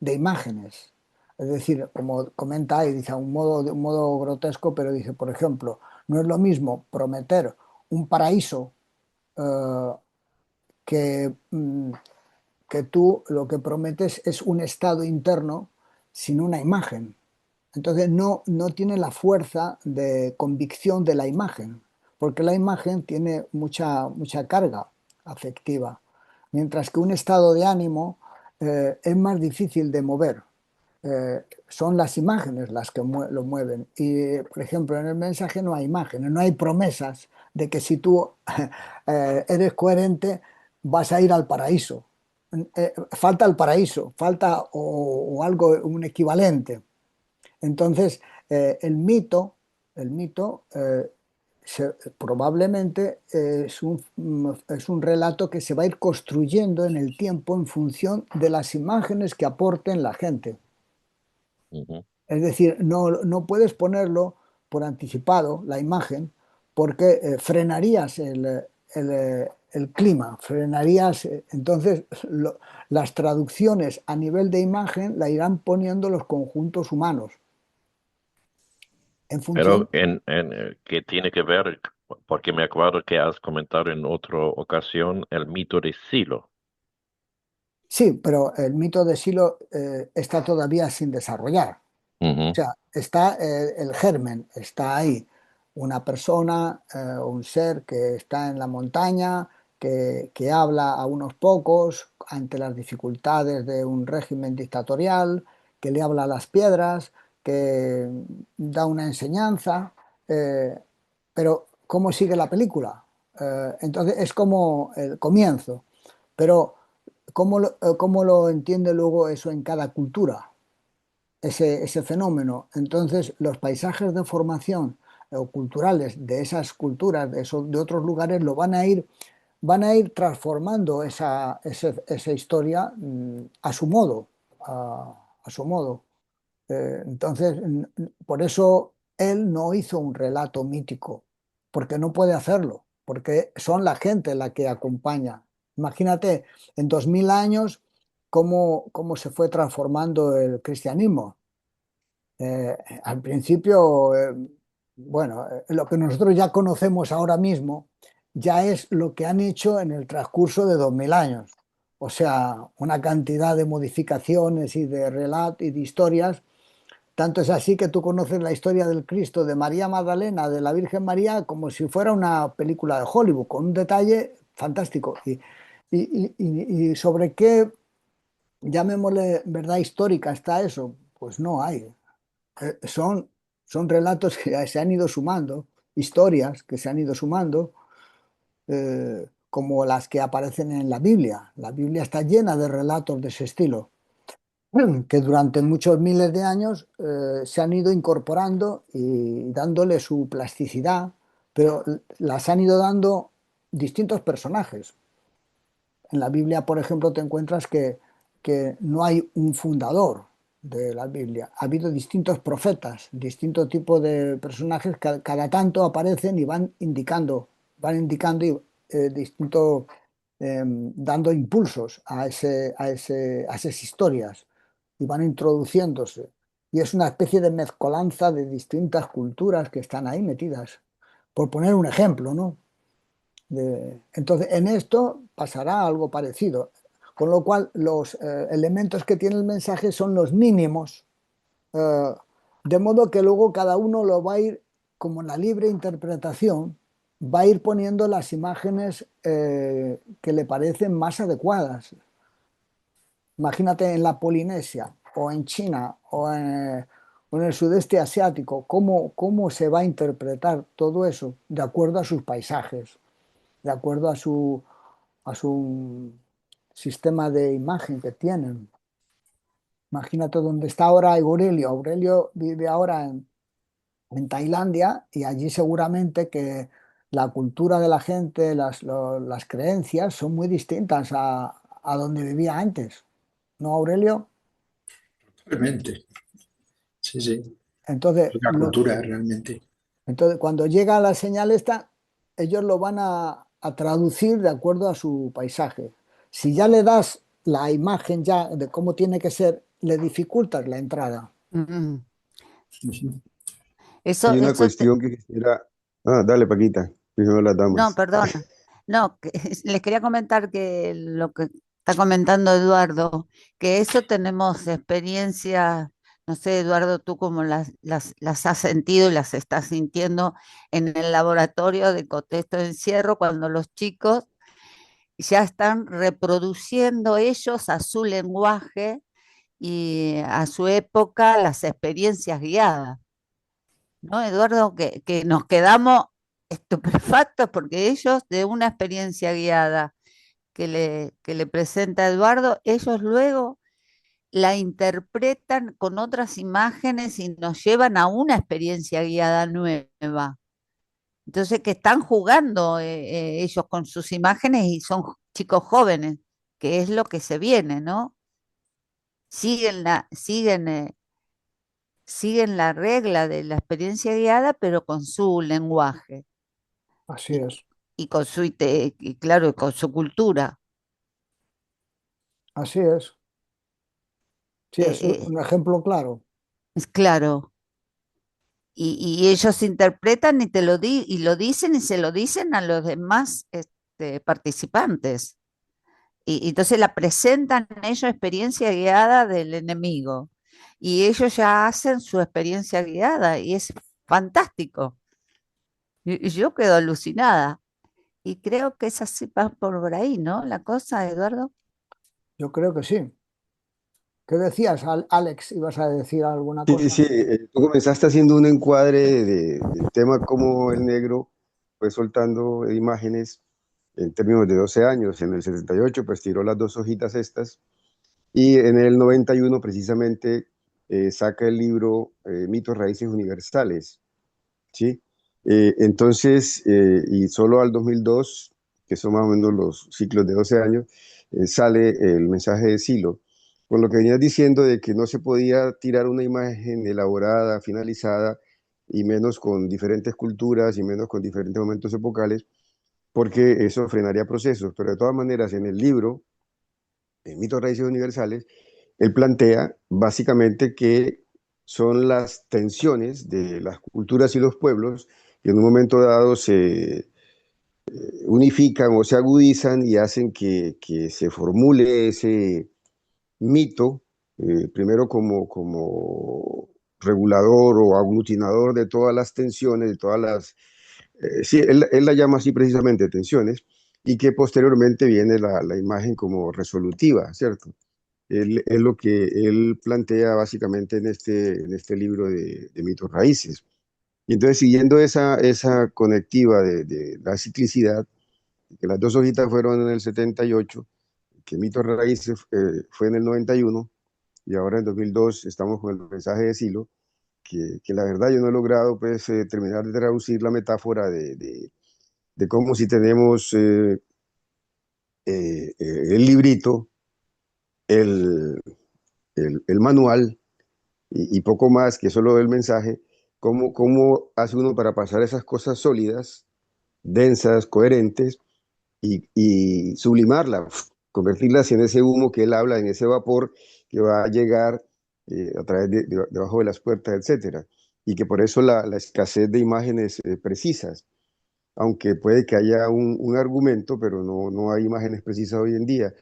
imágenes. Es decir, como comenta y dice de un modo grotesco, pero dice, por ejemplo, no es lo mismo prometer un paraíso eh, que tú lo que prometes es un estado interno sin una imagen. Entonces no tiene la fuerza de convicción de la imagen, porque la imagen tiene mucha carga afectiva, mientras que un estado de ánimo es más difícil de mover. Son las imágenes las que lo mueven. Y, por ejemplo, en el mensaje no hay imágenes, no hay promesas de que si tú eres coherente vas a ir al paraíso. Falta el paraíso, falta o algo, un equivalente. Entonces, el mito probablemente es un relato que se va a ir construyendo en el tiempo en función de las imágenes que aporten la gente. Ujú. Es decir, no puedes ponerlo por anticipado, la imagen, porque frenarías el clima, frenarías. Entonces, las traducciones a nivel de imagen la irán poniendo los conjuntos humanos en función. Pero ¿qué tiene que ver? Porque me acuerdo que has comentado en otra ocasión el mito de Silo. Sí, pero el mito de Silo está todavía sin desarrollar. O Ujú. sea, está el germen, está ahí. Una persona o un ser que está en la montaña, que habla a unos pocos ante las dificultades de un régimen dictatorial, que le habla a las piedras, que da una enseñanza. eh, pero, ¿cómo sigue la película? Entonces, es como el comienzo. Pero, cómo lo entiende luego eso en cada cultura? Ese fenómeno. Entonces, los paisajes de formación o culturales de esas culturas, de otros lugares, van a ir transformando esa historia a su modo, a su modo. Entonces, por eso él no hizo un relato mítico, porque no puede hacerlo, porque son la gente la que acompaña. Imagínate, en 2000 años, cómo se fue transformando el cristianismo. Al principio, bueno, lo que nosotros ya conocemos ahora mismo ya es lo que han hecho en el transcurso de 2000 años. O sea, una cantidad de modificaciones y de relatos y de historias Tanto es así que tú conoces la historia del Cristo de María Magdalena, de la Virgen María, como si fuera una película de Hollywood, con un detalle fantástico. Y sobre qué, llamémosle, verdad histórica está eso, pues no hay. Son relatos que se han ido sumando, historias que se han ido sumando, como las que aparecen en la Biblia. La Biblia está llena de relatos de ese estilo, que durante muchos miles de años se han ido incorporando y dándole su plasticidad, pero las han ido dando distintos personajes. En la Biblia, por ejemplo, te encuentras que no hay un fundador de la Biblia. Ha habido distintos profetas, distintos tipos de personajes que cada tanto aparecen y van indicando y, distinto, dando impulsos a esas historias y van introduciéndose. Y es una especie de mezcolanza de distintas culturas que están ahí metidas. Por poner un ejemplo, ¿no? Entonces, en esto pasará algo parecido, con lo cual los elementos que tiene el mensaje son los mínimos, eh, de modo que luego cada uno lo va a ir, como en la libre interpretación, va a ir poniendo las imágenes que le parecen más adecuadas. Imagínate en la Polinesia o en China o en el sudeste asiático, cómo se va a interpretar todo eso de acuerdo a sus paisajes, de acuerdo a su sistema de imagen que tienen. Imagínate dónde está ahora Aurelio. Aurelio vive ahora en Tailandia y allí seguramente que la cultura de la gente, las creencias son muy distintas a donde vivía antes. ¿No, Aurelio? Realmente. Sí, sí. Entonces, Otra cultura, realmente. entonces cuando llega la señal esta, ellos lo van a traducir de acuerdo a su paisaje. Si ya le das la imagen ya de cómo tiene que ser, le dificultas la entrada. Mm. Ujú. Eso, Hay una eso cuestión que quisiera... Ah, dale, Paquita, primero las no, damas. perdona. No, les quería comentar que lo que está comentando Eduardo, que eso tenemos experiencias, no sé, Eduardo, tú cómo las has sentido y las estás sintiendo en el laboratorio de contexto de encierro, cuando los chicos ya están reproduciendo ellos a su lenguaje y a su época las experiencias guiadas. ¿No, Eduardo? Que nos quedamos estupefactos porque ellos, de una experiencia guiada que le presenta Eduardo, ellos luego la interpretan con otras imágenes y nos llevan a una experiencia guiada nueva. Entonces, que están jugando ellos con sus imágenes y son chicos jóvenes, que es lo que se viene, ¿no? Siguen la regla de la experiencia guiada, pero con su lenguaje Así y, es, y con y claro, con su cultura. así es. Sí, Eh, es eh, un ejemplo claro. es claro. Y ellos interpretan y y lo dicen y se lo dicen a los demás participantes. Y entonces la presentan ellos experiencia guiada del enemigo. Y ellos ya hacen su experiencia guiada y es fantástico. Y yo quedo alucinada. Y creo que es así, va por ahí, ¿no? La cosa, Eduardo. Yo creo que sí. ¿Qué decías, Alex? ¿Ibas a decir alguna Sí, cosa? sí, tú comenzaste haciendo un encuadre del tema como el negro fue soltando imágenes en términos de 12 años. En el 78 pues tiró las dos hojitas estas y en el 91 precisamente saca el libro Mitos, Raíces Universales, ¿sí? Entonces, y solo al 2002, que son más o menos los ciclos de 12 años, sale el mensaje de Silo. Con lo que venías diciendo de que no se podía tirar una imagen elaborada, finalizada, y menos con diferentes culturas y menos con diferentes momentos epocales, porque eso frenaría procesos. Pero de todas maneras, en el libro, en Mitos, Raíces Universales, él plantea básicamente que son las tensiones de las culturas y los pueblos que en un momento dado se unifican o se agudizan y hacen que se formule ese mito, primero como regulador o aglutinador de todas las tensiones, de todas las... sí, él la llama así precisamente tensiones, y que posteriormente viene la imagen como resolutiva, ¿cierto? Es lo que él plantea básicamente en este libro de mitos raíces. Y entonces, siguiendo esa conectiva de la ciclicidad, que las dos hojitas fueron en el 78, que mitos raíces fue en el 91, y ahora en 2002 estamos con el mensaje de Silo, que la verdad yo no he logrado pues terminar de traducir la metáfora de cómo si tenemos el librito, el, el manual y poco más que solo el mensaje, cómo hace uno para pasar esas cosas sólidas, densas, coherentes y sublimarlas, convertirlas en ese humo que él habla, en ese vapor que va a llegar a través debajo de las puertas, etcétera. Y que por eso la escasez de imágenes precisas, aunque puede que haya un argumento, pero no hay imágenes precisas hoy en día.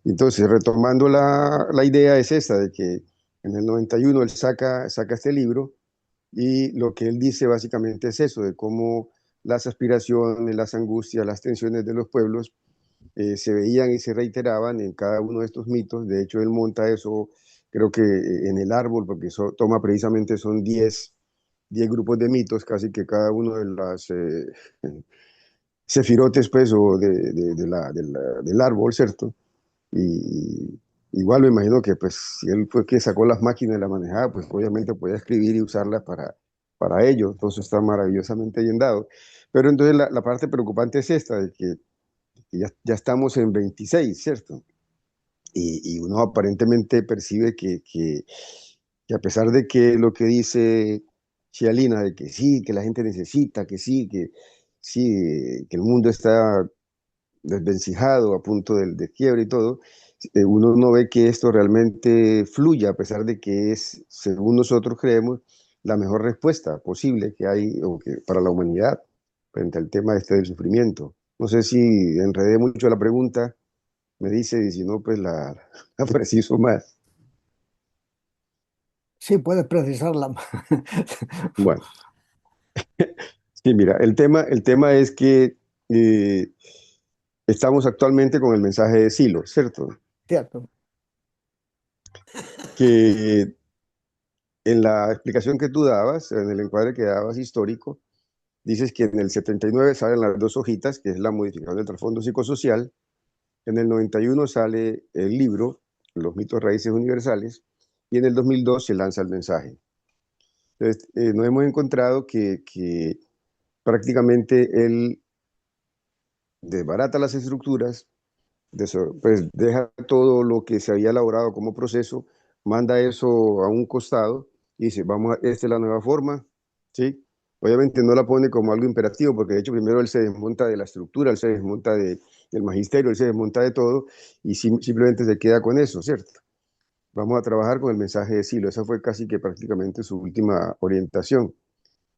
Entonces, retomando la idea es esta, de que en el 91 él saca este libro y lo que él dice básicamente es eso, de cómo las aspiraciones, las angustias, las tensiones de los pueblos se veían y se reiteraban en cada uno de estos mitos. De hecho, él monta eso, creo que en el árbol, porque eso toma precisamente, son 10 grupos de mitos, casi que cada uno de las sefirotes, pues, o del árbol, ¿cierto? Y igual me imagino que, pues, si él fue que sacó las máquinas y las manejaba, pues obviamente podía escribir y usarlas para ello. Entonces está maravillosamente bien dado. Pero entonces la parte preocupante es esta, de que ya estamos en 26, ¿cierto? Y uno aparentemente percibe que a pesar de que lo que dice Cialina, de que sí, que la gente necesita, que sí, que el mundo está desvencijado, a punto de quiebre y todo, uno no ve que esto realmente fluya, a pesar de que es, según nosotros creemos, la mejor respuesta posible que hay o que, para la humanidad frente al tema este del sufrimiento. No sé si enredé mucho la pregunta, me dice, y si no, pues la preciso más. Sí, puedes precisarla. Bueno, sí, mira, el tema es que eh, estamos actualmente con el mensaje de Silo, ¿cierto? Cierto. Que en la explicación que tú dabas, en el encuadre que dabas histórico, dices que en el 79 salen las dos hojitas, que es la modificación del trasfondo psicosocial. En el 91 sale el libro, Los mitos raíces universales, y en el 2002 se lanza el mensaje. Entonces, nos hemos encontrado que prácticamente él desbarata las estructuras, pues deja todo lo que se había elaborado como proceso, manda eso a un costado y dice, esta es la nueva forma, ¿sí? Obviamente no la pone como algo imperativo, porque de hecho primero él se desmonta de la estructura, él se desmonta del magisterio, él se desmonta de todo y simplemente se queda con eso, ¿cierto? Vamos a trabajar con el mensaje de Silo, esa fue casi que prácticamente su última orientación,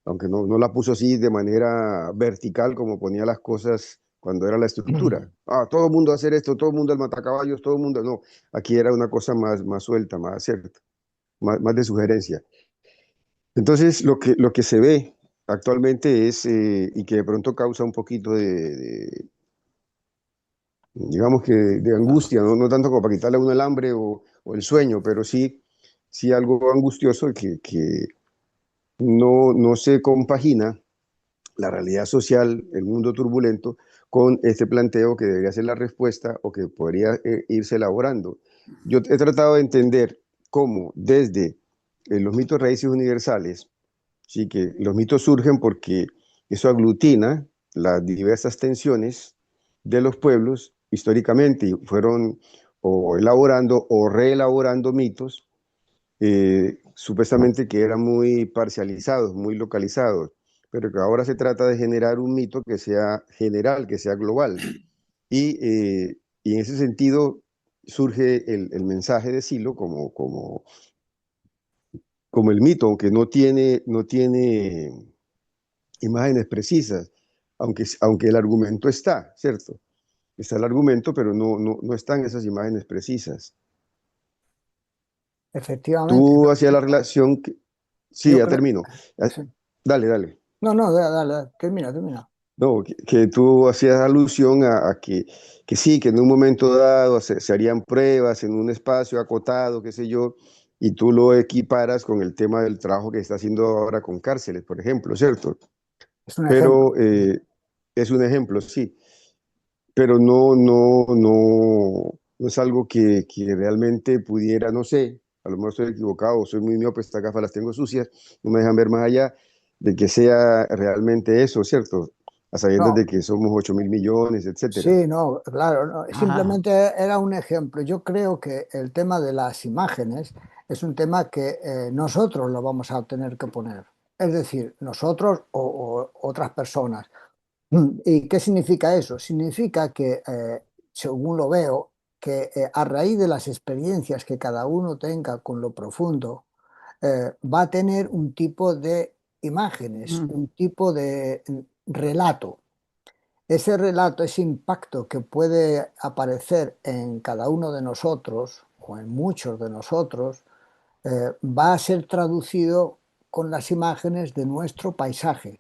aunque no la puso así de manera vertical como ponía las cosas cuando era la estructura. Ah, todo el mundo a hacer esto, todo el mundo al matacaballos, todo el mundo, no. Aquí era una cosa más suelta, más cierta, más de sugerencia. Entonces, lo que se ve actualmente es, y que de pronto causa un poquito digamos que de angustia, no tanto como para quitarle a uno el hambre o el sueño, pero sí algo angustioso que no se compagina la realidad social, el mundo turbulento, con este planteo que debería ser la respuesta o que podría irse elaborando. Yo he tratado de entender cómo desde los mitos raíces universales, sí, que los mitos surgen porque eso aglutina las diversas tensiones de los pueblos históricamente y fueron o elaborando o reelaborando mitos supuestamente que eran muy parcializados, muy localizados, pero que ahora se trata de generar un mito que sea general, que sea global. Y en ese sentido surge el mensaje de Silo como el mito, aunque no tiene imágenes precisas, aunque el argumento está, ¿cierto? Está el argumento, pero no están esas imágenes precisas. Efectivamente. Tú hacías la relación Sí, Yo ya creo, termino. Ah, sí. Dale, dale. No, no, dale, dale, termina, termina. No, que tú hacías alusión a que sí, que en un momento dado se harían pruebas en un espacio acotado, qué sé yo, y tú lo equiparas con el tema del trabajo que está haciendo ahora con cárceles, por ejemplo, ¿cierto? Es un ejemplo. Pero es un ejemplo, sí, pero no es algo que realmente pudiera, no sé, a lo mejor estoy equivocado, soy muy miope, estas gafas las tengo sucias, no me dejan ver más allá de que sea realmente eso, ¿cierto? A sabiendas No, de que somos 8.000 millones, etcétera. sí, no, claro, no, Ah, simplemente era un ejemplo. Yo creo que el tema de las imágenes es un tema que nosotros lo vamos a tener que poner. Es decir, nosotros o otras personas. ¿Y qué significa eso? Significa que, según lo veo, que a raíz de las experiencias que cada uno tenga con lo profundo, va a tener un tipo de imágenes, mm, un tipo de relato. Ese relato, ese impacto que puede aparecer en cada uno de nosotros o en muchos de nosotros, va a ser traducido con las imágenes de nuestro paisaje.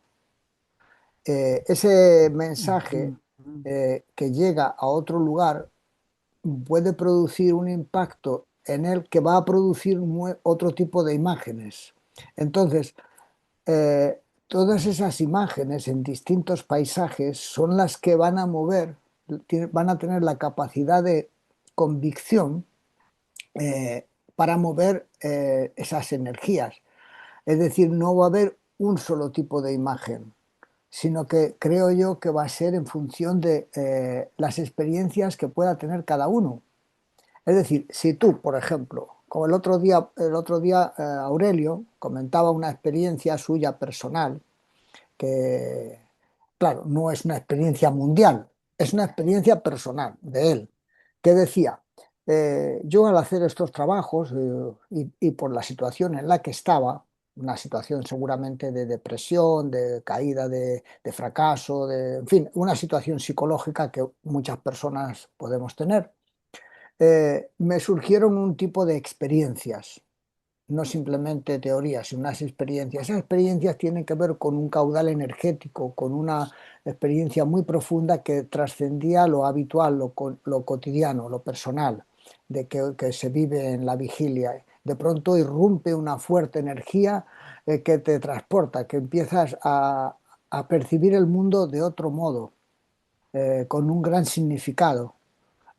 Ese mensaje ujú, mm, que llega a otro lugar puede producir un impacto en él que va a producir otro tipo de imágenes. Entonces, todas esas imágenes en distintos paisajes son las que van a mover, van a tener la capacidad de convicción para mover esas energías. Es decir, no va a haber un solo tipo de imagen, sino que creo yo que va a ser en función de las experiencias que pueda tener cada uno. Es decir, si tú, por ejemplo, como el otro día Aurelio comentaba una experiencia suya personal, que, claro, no es una experiencia mundial, es una experiencia personal de él, que decía, yo al hacer estos trabajos y por la situación en la que estaba, una situación seguramente de depresión, de caída, de fracaso, en fin, una situación psicológica que muchas personas podemos tener, me surgieron un tipo de experiencias, no simplemente teorías, sino unas experiencias. Esas experiencias tienen que ver con un caudal energético, con una experiencia muy profunda que trascendía lo habitual, lo cotidiano, lo personal, que se vive en la vigilia. De pronto irrumpe una fuerte energía que te transporta, que empiezas a percibir el mundo de otro modo, con un gran significado.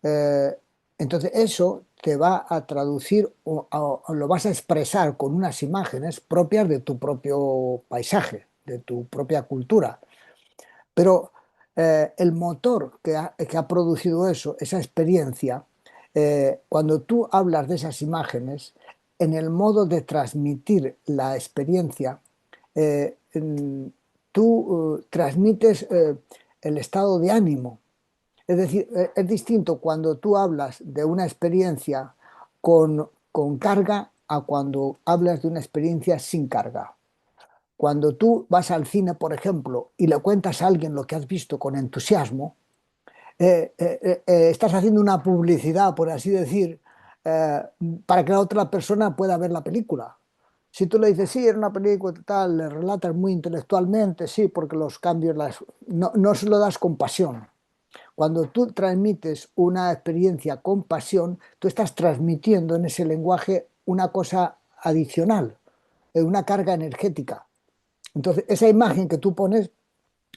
Eh, entonces eso te va a traducir o lo vas a expresar con unas imágenes propias de tu propio paisaje, de tu propia cultura. Pero el motor que ha producido eso, esa experiencia, cuando tú hablas de esas imágenes, en el modo de transmitir la experiencia, tú transmites el estado de ánimo. Es decir, es distinto cuando tú hablas de una experiencia con carga a cuando hablas de una experiencia sin carga. Cuando tú vas al cine, por ejemplo, y le cuentas a alguien lo que has visto con entusiasmo, estás haciendo una publicidad, por así decir, eh, para que la otra persona pueda ver la película. Si tú le dices, sí, era una película y tal, le relatas muy intelectualmente, sí, porque los cambios no se lo das con pasión. Cuando tú transmites una experiencia con pasión, tú estás transmitiendo en ese lenguaje una cosa adicional, una carga energética. Entonces, esa imagen que tú pones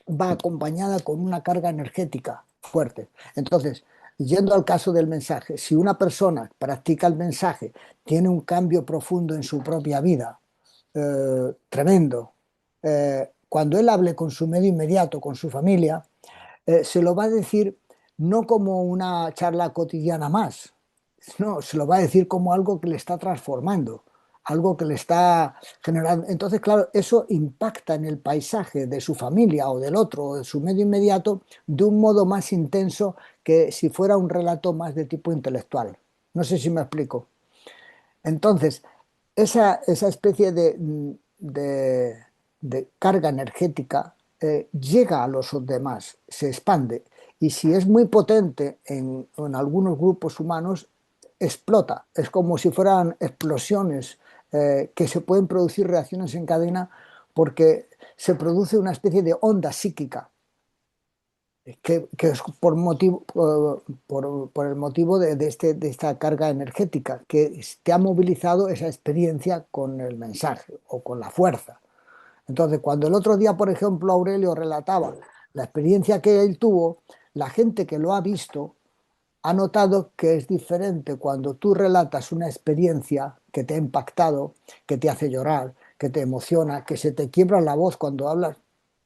va acompañada con una carga energética fuerte. Entonces, yendo al caso del mensaje, si una persona practica el mensaje, tiene un cambio profundo en su propia vida, tremendo, cuando él hable con su medio inmediato, con su familia, se lo va a decir no como una charla cotidiana más, no, se lo va a decir como algo que le está transformando, algo que le está generando. Entonces, claro, eso impacta en el paisaje de su familia o del otro, o de su medio inmediato, de un modo más intenso que si fuera un relato más de tipo intelectual. No sé si me explico. Entonces, esa especie de, de carga energética llega a los demás, se expande. Y si es muy potente en algunos grupos humanos, explota. Es como si fueran explosiones que se pueden producir reacciones en cadena porque se produce una especie de onda psíquica que es por el motivo de esta carga energética, que te ha movilizado esa experiencia con el mensaje o con la fuerza. Entonces, cuando el otro día, por ejemplo, Aurelio relataba la experiencia que él tuvo, la gente que lo ha visto ha notado que es diferente cuando tú relatas una experiencia que te ha impactado, que te hace llorar, que te emociona, que se te quiebra la voz cuando hablas.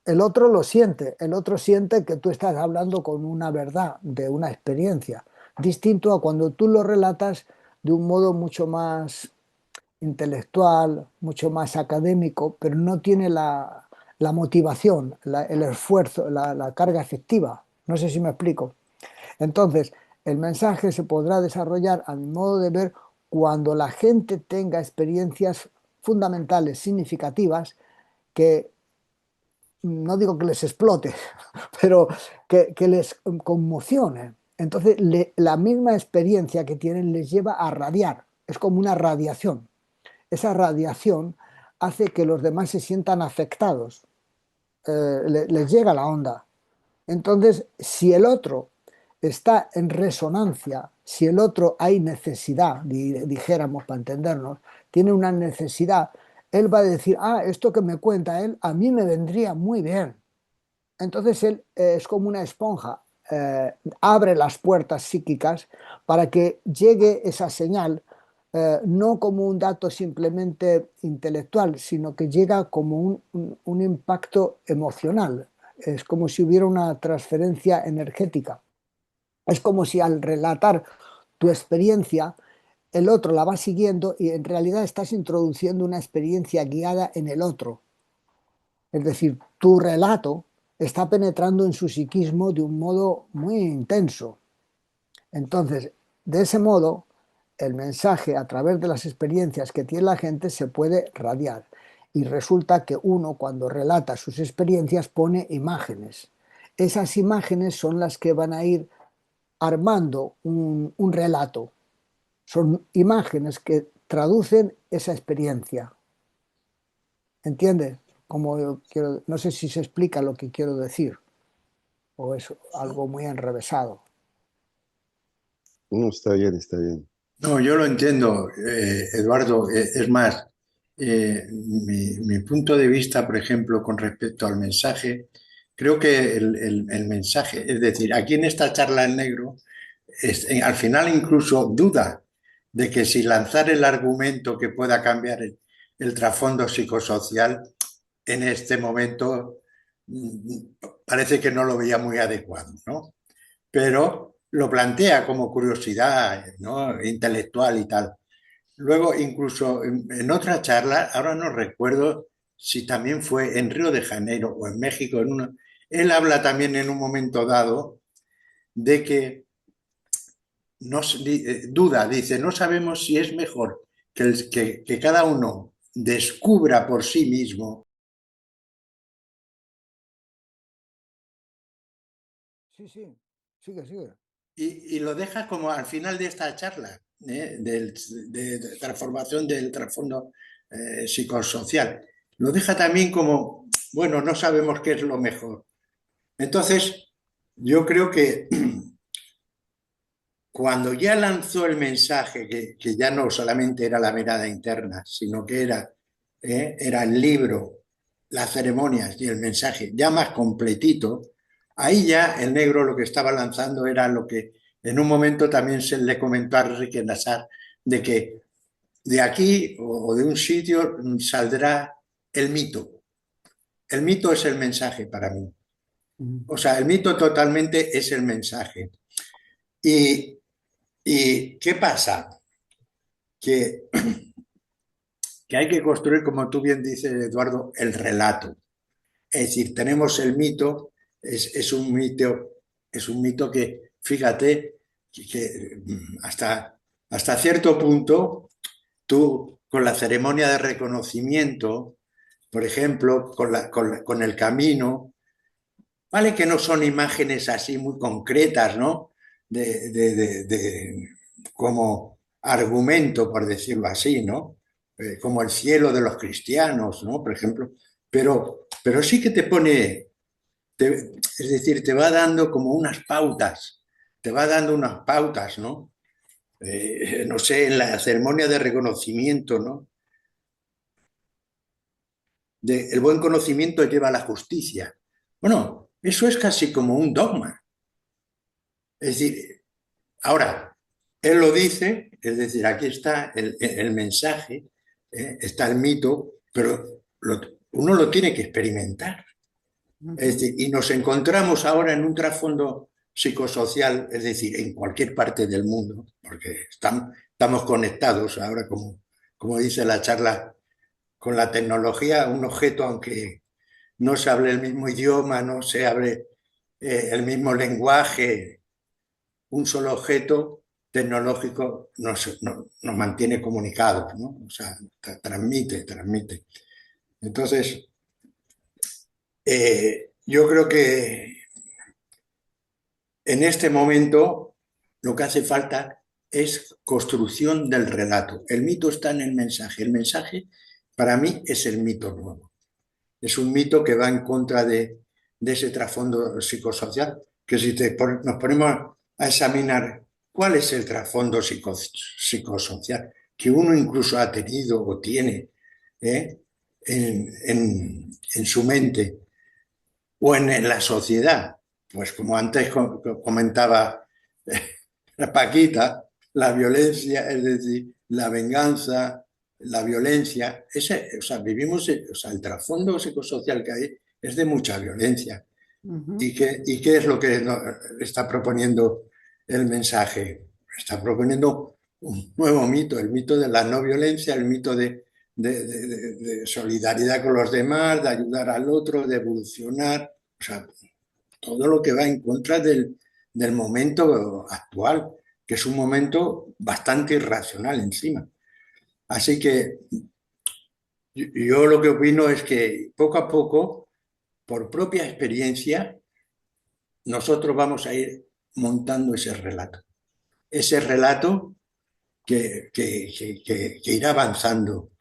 El otro lo siente, el otro siente que tú estás hablando con una verdad, de una experiencia, distinto a cuando tú lo relatas de un modo mucho más intelectual, mucho más académico, pero no tiene la motivación, el esfuerzo, la carga efectiva. No sé si me explico. Entonces, el mensaje se podrá desarrollar a mi modo de ver cuando la gente tenga experiencias fundamentales, significativas, que no digo que les explote, pero que les conmocione. Entonces, la misma experiencia que tienen les lleva a radiar, es como una radiación. Esa radiación hace que los demás se sientan afectados, les llega la onda. Entonces, si el otro está en resonancia, si el otro hay necesidad, dijéramos para entendernos, tiene una necesidad, él va a decir, ah, esto que me cuenta él, a mí me vendría muy bien. Entonces él es como una esponja, abre las puertas psíquicas para que llegue esa señal, no como un dato simplemente intelectual, sino que llega como un impacto emocional. Es como si hubiera una transferencia energética. Es como si al relatar tu experiencia, el otro la va siguiendo y en realidad estás introduciendo una experiencia guiada en el otro. Es decir, tu relato está penetrando en su psiquismo de un modo muy intenso. Entonces, de ese modo, el mensaje a través de las experiencias que tiene la gente se puede radiar. Y resulta que uno, cuando relata sus experiencias, pone imágenes. Esas imágenes son las que van a ir armando un relato. Son imágenes que traducen esa experiencia. ¿Entiendes? No sé si se explica lo que quiero decir o es algo muy enrevesado. No, está bien, está bien. No, yo lo entiendo, Eduardo. Es más, mi punto de vista, por ejemplo, con respecto al mensaje, creo que el mensaje, es decir, aquí en esta charla en negro, al final incluso duda de que si lanzar el argumento que pueda cambiar el trasfondo psicosocial en este momento parece que no lo veía muy adecuado, ¿no? Pero lo plantea como curiosidad, ¿no? Intelectual y tal. Luego, incluso en otra charla, ahora no recuerdo si también fue en Río de Janeiro o en México, él habla también en un momento dado de que duda, dice, no sabemos si es mejor que cada uno descubra por sí mismo. Sí, sí, sigue, sigue. Y lo deja como al final de esta charla, de transformación del trasfondo psicosocial. Lo deja también como, bueno, no sabemos qué es lo mejor. Entonces, yo creo que cuando ya lanzó el mensaje, que ya no solamente era la mirada interna, sino que era el libro, las ceremonias y el mensaje ya más completito, ahí ya el negro lo que estaba lanzando era lo que en un momento también se le comentó a Enrique Nassar, de que de aquí o de un sitio saldrá el mito. El mito es el mensaje para mí. O sea, el mito totalmente es el mensaje. ¿Y, y qué pasa? Que, que hay que construir, como tú bien dices, Eduardo, el relato. Es decir, tenemos el mito, es un mito que, fíjate, que hasta cierto punto, tú con la ceremonia de reconocimiento, por ejemplo, con el camino, vale que no son imágenes así muy concretas, ¿no? Como argumento, por decirlo así, ¿no? como el cielo de los cristianos, ¿no? Por ejemplo, pero sí que te pone, es decir, te va dando como unas pautas, te va dando unas pautas, ¿no? No sé, en la ceremonia de reconocimiento, ¿no? El buen conocimiento lleva a la justicia. Bueno, eso es casi como un dogma. Es decir, ahora, él lo dice, es decir, aquí está el mensaje, está el mito, pero uno lo tiene que experimentar. Es Ujú. decir, y nos encontramos ahora en un trasfondo psicosocial, es decir, en cualquier parte del mundo, porque estamos conectados ahora, como dice la charla, con la tecnología, un objeto, aunque no se hable el mismo idioma, no se hable el mismo lenguaje, un solo objeto tecnológico nos mantiene comunicados, ¿no? O sea, transmite. Entonces, yo creo que en este momento lo que hace falta es construcción del relato. El mito está en el mensaje. El mensaje, para mí, es el mito nuevo. Es un mito que va en contra de ese trasfondo psicosocial, que si nos ponemos a examinar cuál es el trasfondo psicosocial que uno incluso ha tenido o tiene ¿eh? en su mente o en la sociedad, pues como antes comentaba la Paquita, la violencia, es decir, la venganza, la violencia, o sea, vivimos, o sea, el trasfondo psicosocial que hay es de mucha violencia. Ujú. ¿Y qué es lo que está proponiendo el mensaje? Está proponiendo un nuevo mito, el mito de la no violencia, el mito de solidaridad con los demás, de ayudar al otro, de evolucionar, o sea, todo lo que va en contra del momento actual, que es un momento bastante irracional encima. Así que yo lo que opino es que poco a poco, por propia experiencia, nosotros vamos a ir montando ese relato. Ese relato que irá avanzando,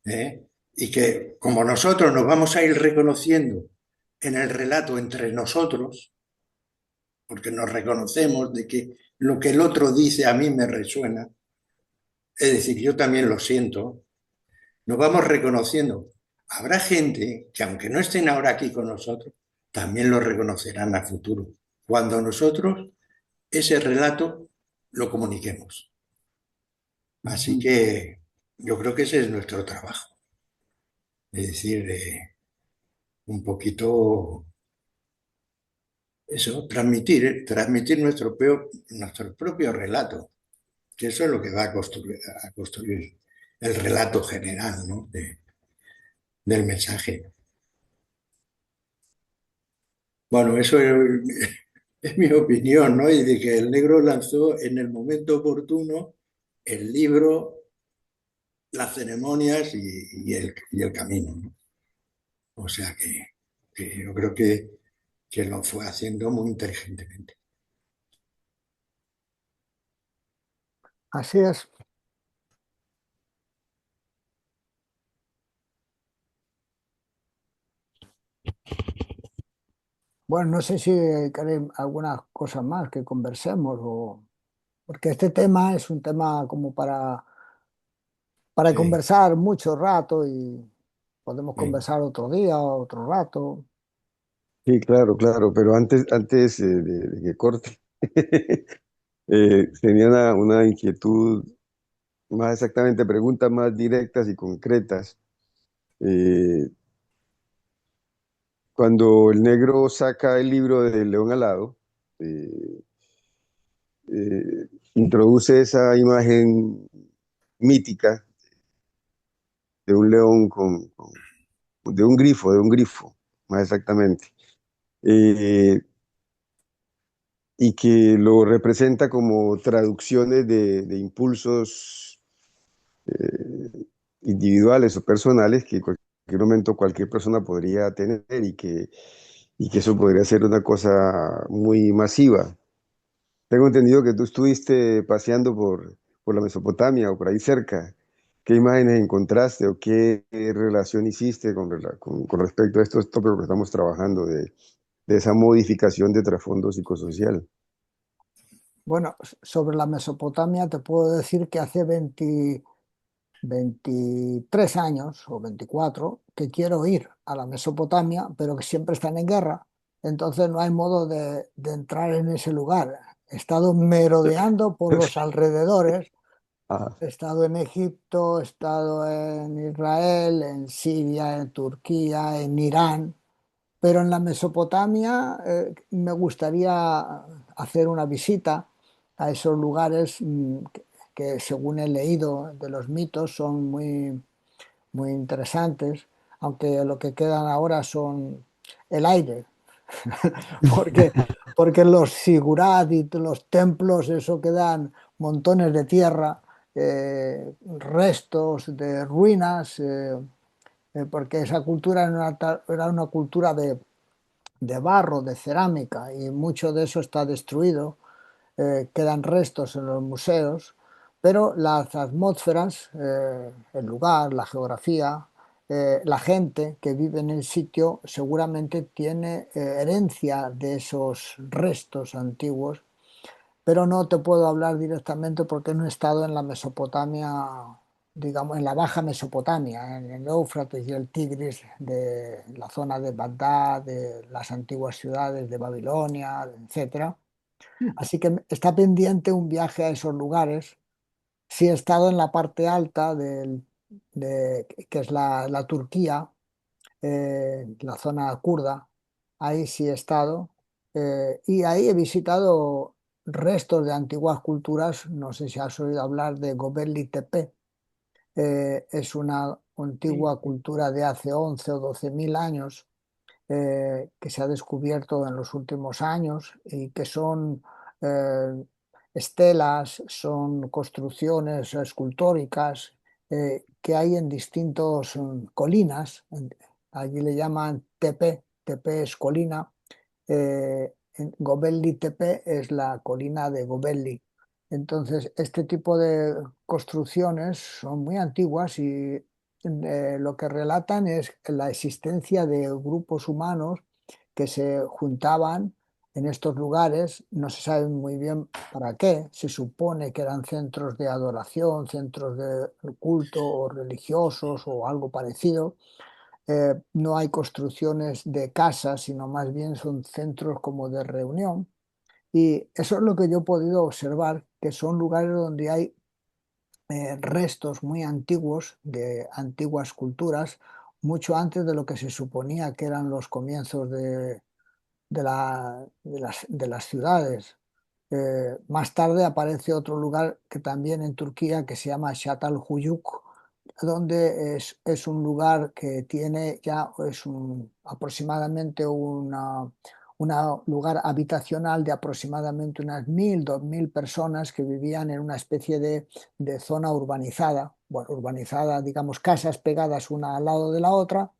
¿eh? Y que como nosotros nos vamos a ir reconociendo en el relato entre nosotros, porque nos reconocemos de que lo que el otro dice a mí me resuena, es decir, yo también lo siento, nos vamos reconociendo. Habrá gente que aunque no estén ahora aquí con nosotros, también lo reconocerán a futuro, cuando nosotros ese relato lo comuniquemos. Así Ujú. que yo creo que ese es nuestro trabajo, es decir, un poquito eso, transmitir nuestro propio relato, que eso es lo que va a construir el relato general, ¿no? Del mensaje. Bueno, eso es mi opinión, ¿no? Y de que el negro lanzó en el momento oportuno el libro, las ceremonias y el camino, ¿no? O sea que yo creo que lo fue haciendo muy inteligentemente. Así es. Bueno, no sé si queréis algunas cosas más que conversemos, porque este tema es un tema como para Sí, conversar mucho rato y podemos sí. conversar otro día, otro rato. Sí, claro, claro, pero antes de que corte, tenía una inquietud, más exactamente preguntas más directas y concretas. Eh, Cuando el negro saca el libro de León Alado, eh, introduce esa imagen mítica de un león de un grifo, más exactamente, eh, y que lo representa como traducciones de impulsos individuales o personales que en cualquier momento cualquier persona podría tener y que eso podría ser una cosa muy masiva. Tengo entendido que tú estuviste paseando por la Mesopotamia o por ahí cerca. ¿Qué imágenes encontraste o qué relación hiciste con respecto a estos tópicos que estamos trabajando de esa modificación de trasfondo psicosocial? Bueno, sobre la Mesopotamia te puedo decir que hace 23 años o 24 que quiero ir a la Mesopotamia, pero que siempre están en guerra. Entonces no hay modo de entrar en ese lugar. He estado merodeando por los alrededores. Ah, He estado en Egipto, he estado en Israel, en Siria, en Turquía, en Irán, pero en la Mesopotamia me gustaría hacer una visita a esos lugares que según he leído de los mitos son muy interesantes, aunque lo que quedan ahora son el aire, porque, porque los sigurat y los templos, eso quedan montones de tierra, restos de ruinas, porque esa cultura era una cultura de barro, de cerámica, y mucho de eso está destruido, quedan restos en los museos, pero las atmósferas, el lugar, la geografía, la gente que vive en el sitio seguramente tiene herencia de esos restos antiguos, pero no te puedo hablar directamente porque no he estado en la Mesopotamia, digamos, en la Baja Mesopotamia, en el Éufrates y el Tigris, de la zona de Bagdad, de las antiguas ciudades de Babilonia, etcétera. Así que está pendiente un viaje a esos lugares. Sí he estado en la parte alta que es la Turquía, la zona kurda, ahí sí he estado, y ahí he visitado restos de antiguas culturas. No sé si has oído hablar de Göbekli Tepe. Es una Sí, antigua cultura de hace 11 o 12 mil años, que se ha descubierto en los últimos años y que son eh, estelas, son construcciones escultóricas que hay en distintas colinas. Allí le llaman tepe, tepe es colina. Gobelli Tepe es la colina de Gobelli. Entonces, este tipo de construcciones son muy antiguas y lo que relatan es la existencia de grupos humanos que se juntaban en estos lugares. No se sabe muy bien para qué. Se supone que eran centros de adoración, centros de culto o religiosos o algo parecido. No hay construcciones de casas, sino más bien son centros como de reunión. Y eso es lo que yo he podido observar, que son lugares donde hay restos muy antiguos de antiguas culturas, mucho antes de lo que se suponía que eran los comienzos de las ciudades. Más tarde aparece otro lugar que también en Turquía que se llama Çatalhöyük, donde es un lugar que tiene ya aproximadamente un lugar habitacional de aproximadamente unas 1000, 2000 personas que vivían en una especie de zona urbanizada, bueno, urbanizada, digamos, casas pegadas una al lado de la otra,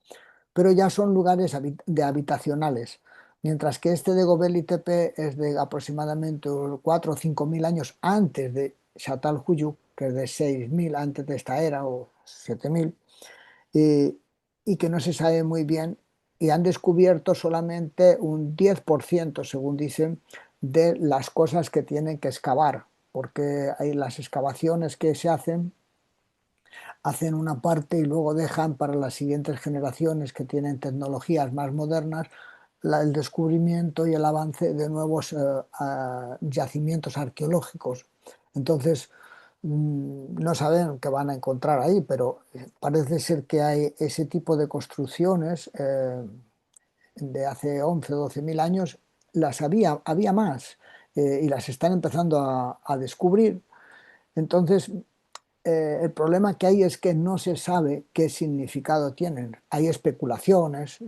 pero ya son lugares de habitacionales. Mientras que este de Gobekli Tepe es de aproximadamente 4 o 5 mil años antes de Çatalhöyük, que es de 6.000 antes de esta era, o 7.000, y, y que no se sabe muy bien, y han descubierto solamente un 10%, según dicen, de las cosas que tienen que excavar, porque hay las excavaciones que se hacen una parte y luego dejan para las siguientes generaciones que tienen tecnologías más modernas el descubrimiento y el avance de nuevos yacimientos arqueológicos. Entonces, no saben qué van a encontrar ahí, pero parece ser que hay ese tipo de construcciones de hace 11 o 12 mil años, había más, y las están empezando a descubrir. Entonces, el problema que hay es que no se sabe qué significado tienen. Hay especulaciones,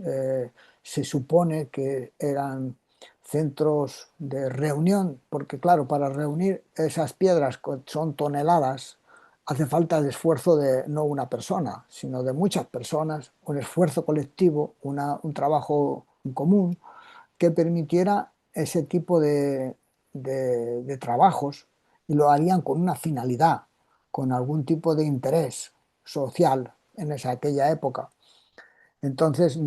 se supone que eran centros de reunión, porque claro, para reunir esas piedras que son toneladas, hace falta el esfuerzo de no una persona, sino de muchas personas, un esfuerzo colectivo, un trabajo en común que permitiera ese tipo de trabajos, y lo harían con una finalidad, con algún tipo de interés. social en aquella época. Entonces,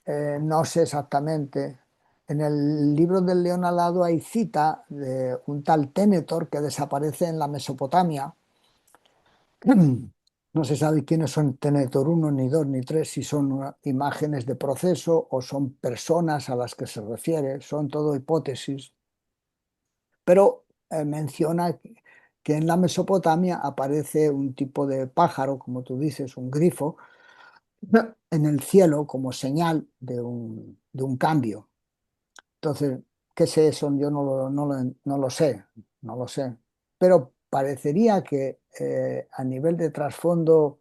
no sé exactamente. En el libro del León Alado hay cita de un tal Ténetor que desaparece en la Mesopotamia. No se sabe quiénes son Ténetor uno ni 2 ni 3, si son imágenes de proceso o son personas a las que se refiere, son todo hipótesis. Pero menciona que en la Mesopotamia aparece un tipo de pájaro, como tú dices, un grifo, en el cielo como señal de un cambio. Entonces, ¿qué es eso? Yo no lo sé, no lo sé. Pero parecería que a nivel de trasfondo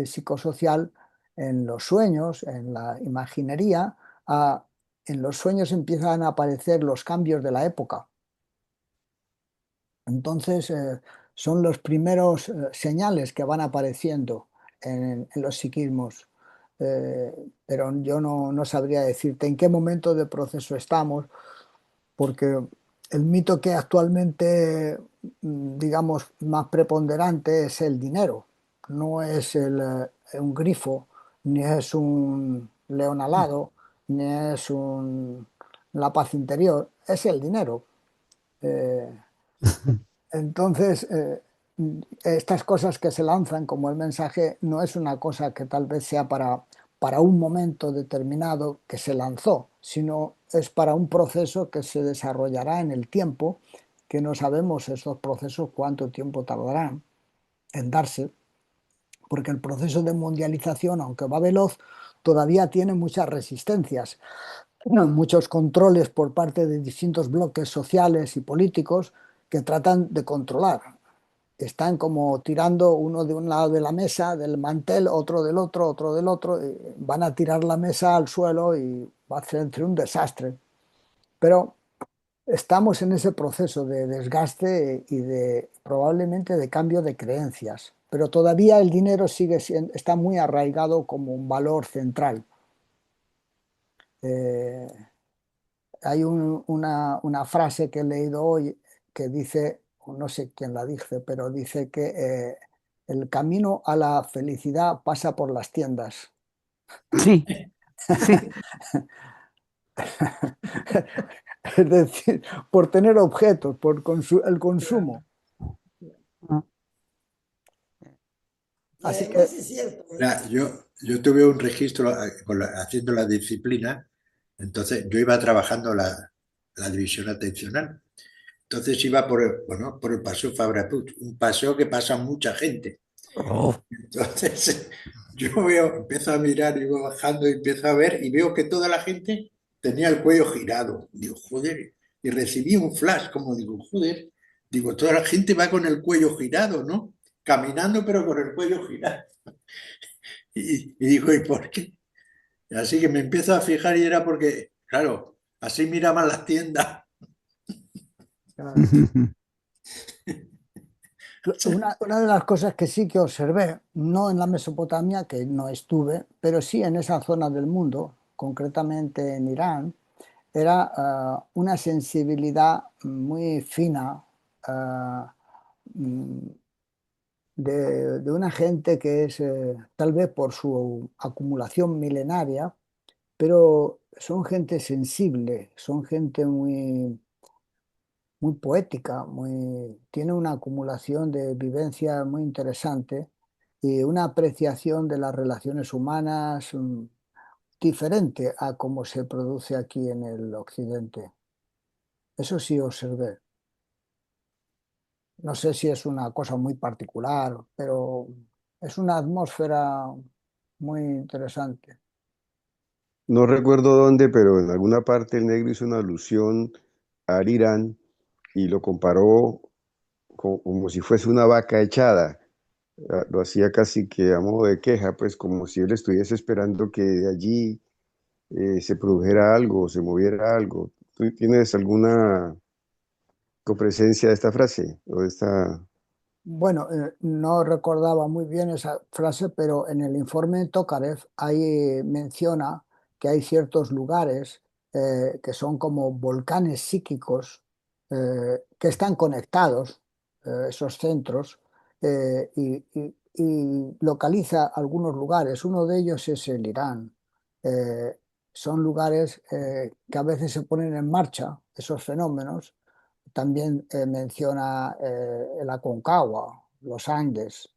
psicosocial, en los sueños, en la imaginería, ah, en los sueños empiezan a aparecer los cambios de la época. Entonces, son los primeros señales que van apareciendo en los psiquismos. Eh, pero yo no sabría decirte en qué momento de proceso estamos, porque el mito que actualmente, digamos, más preponderante es el dinero. No es un grifo, ni es un león alado, ni es la paz interior, es el dinero. Eh, entonces, estas cosas que se lanzan como el mensaje no es una cosa que tal vez sea para un momento determinado que se lanzó, sino es para un proceso que se desarrollará en el tiempo, que no sabemos esos procesos cuánto tiempo tardarán en darse, porque el proceso de mundialización, aunque va veloz, todavía tiene muchas resistencias, muchos controles por parte de distintos bloques sociales y políticos que tratan de controlar. Están como tirando uno de un lado de la mesa, del mantel, otro del otro, y van a tirar la mesa al suelo y va a ser entre un desastre. Pero estamos en ese proceso de desgaste y de probablemente de cambio de creencias. Pero todavía el dinero sigue siendo, está muy arraigado como un valor central. Eh, Hay una frase que he leído hoy que dice, no sé quién la dice, pero dice que el camino a la felicidad pasa por las tiendas. Sí, sí. Es decir, por tener objetos, por el consumo. Ah, Y Así que, además es cierto, Yo tuve un registro haciendo la disciplina, entonces yo iba trabajando la división atencional. Entonces iba bueno, por el Paseo Fabra Puig, un paseo que pasa mucha gente. oh, Entonces yo empiezo a mirar y voy bajando y empiezo a ver y veo que toda la gente tenía el cuello girado. Digo, joder, y recibí un flash, como digo, joder, digo, toda la gente va con el cuello girado, ¿no? Caminando pero con el cuello girado. Y digo, ¿y por qué? Así que me empiezo a fijar y era porque, claro, así miraban las tiendas. claro, una de las cosas que sí que observé, no en la Mesopotamia, que no estuve, pero sí en esa zona del mundo, concretamente en Irán, era una sensibilidad muy fina, ah, mm, de una gente que es, tal vez por su acumulación milenaria, pero son gente sensible, son gente muy poética, tiene una acumulación de vivencias muy interesante y una apreciación de las relaciones humanas diferente a cómo se produce aquí en el occidente. Eso sí observé. No sé si es una cosa muy particular, pero es una atmósfera muy interesante. No recuerdo dónde, pero en alguna parte el negro hizo una alusión a Irán y lo comparó como si fuese una vaca echada. Lo hacía casi que a modo de queja, pues como si él estuviese esperando que de allí se produjera algo, se moviera algo. ¿Tú tienes alguna copresencia de esta frase o de esta? Bueno, no recordaba muy bien esa frase, pero en el informe de Tokarev ahí menciona que hay ciertos lugares que son como volcanes psíquicos que están conectados, esos centros, y y localiza algunos lugares. Uno de ellos es el Irán. Eh, Son lugares que a veces se ponen en marcha, esos fenómenos. También menciona el Aconcagua, los Andes,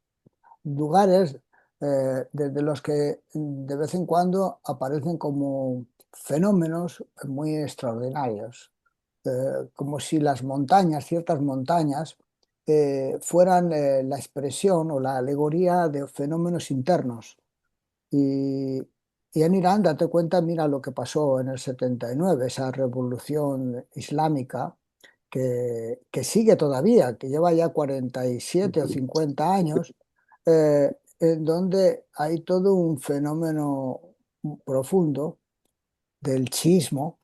lugares desde los que de vez en cuando aparecen como fenómenos muy extraordinarios, como si las montañas, ciertas montañas, fueran la expresión o la alegoría de fenómenos internos. Y, y en Irán, date cuenta, mira lo que pasó en el 79, esa revolución islámica que sigue todavía, que lleva ya 47 o 50 años, en donde hay todo un fenómeno profundo del chiismo,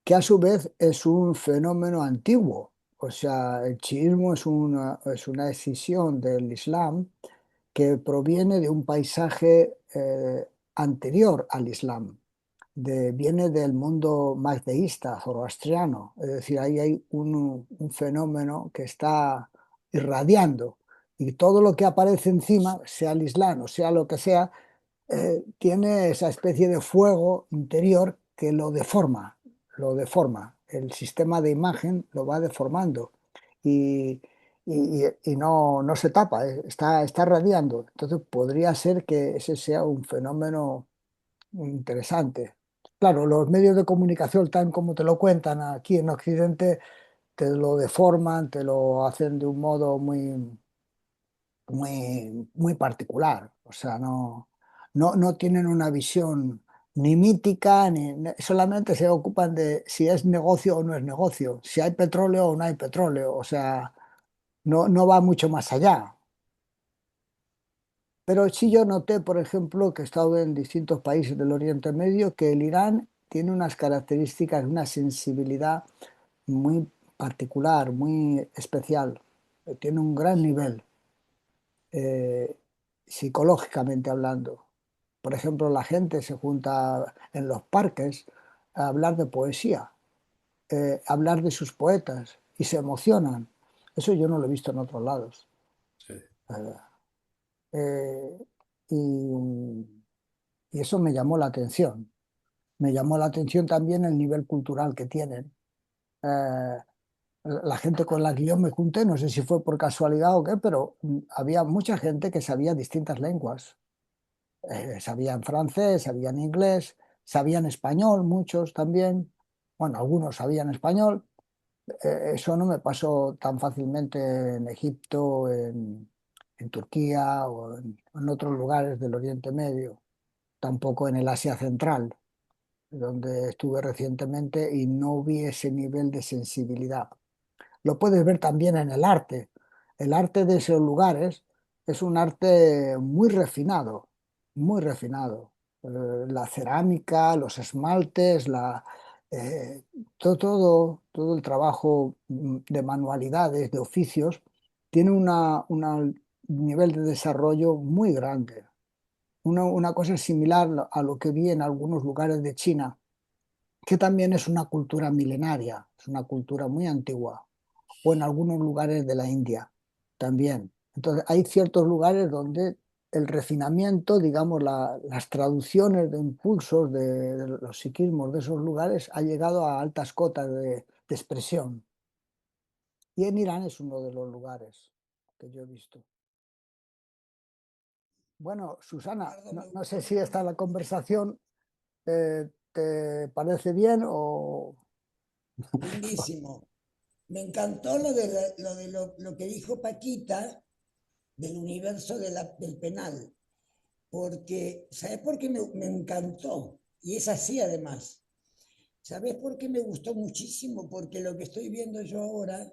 que a su vez es un fenómeno antiguo. O sea, el chiismo es una escisión del Islam que proviene de un paisaje anterior al Islam, viene del mundo mazdeísta, zoroastriano, es decir, ahí hay un fenómeno que está irradiando y todo lo que aparece encima, sea el Islam o sea lo que sea, tiene esa especie de fuego interior que lo deforma. El sistema de imagen lo va deformando y, y no se tapa, está radiando. Entonces podría ser que ese sea un fenómeno interesante. Claro, los medios de comunicación, tal como te lo cuentan aquí en Occidente, te lo deforman, te lo hacen de un modo muy particular. O sea, no tienen una visión ni mítica, solamente se ocupan de si es negocio o no es negocio, si hay petróleo o no hay petróleo. O sea, no va mucho más allá. Pero sí yo noté, por ejemplo, que he estado en distintos países del Oriente Medio, que el Irán tiene unas características, una sensibilidad muy particular, muy especial. Tiene un gran nivel, eh, psicológicamente hablando. Por ejemplo, la gente se junta en los parques a hablar de poesía, a hablar de sus poetas y se emocionan. Eso yo no lo he visto en otros lados. Sí. Eh, y, y eso me llamó la atención. Me llamó la atención también el nivel cultural que tienen. Eh, la gente con la que yo me junté, no sé si fue por casualidad o qué, pero había mucha gente que sabía distintas lenguas. Sabían francés, sabían inglés, sabían español, muchos también. Bueno, algunos sabían español. Eso no me pasó tan fácilmente en Egipto, en Turquía o en otros lugares del Oriente Medio, tampoco en el Asia Central, donde estuve recientemente y no vi ese nivel de sensibilidad. Lo puedes ver también en el arte. El arte de esos lugares es un arte muy refinado, muy refinado. La cerámica, los esmaltes, eh, todo el trabajo de manualidades, de oficios, tiene un nivel de desarrollo muy grande. Una cosa similar a lo que vi en algunos lugares de China, que también es una cultura milenaria, es una cultura muy antigua, o en algunos lugares de la India también. Entonces, hay ciertos lugares donde el refinamiento, digamos, las traducciones de impulsos de los psiquismos de esos lugares ha llegado a altas cotas de expresión. Y en Irán es uno de los lugares que yo he visto. Bueno, Susana, Eduardo, no, me no sé gustó si esta la mucho. conversación te parece bien o... Lindísimo. Me encantó lo que dijo Paquita del universo del penal, porque, ¿sabes por qué me encantó? Y es así además. ¿Sabes por qué me gustó muchísimo? Porque lo que estoy viendo yo ahora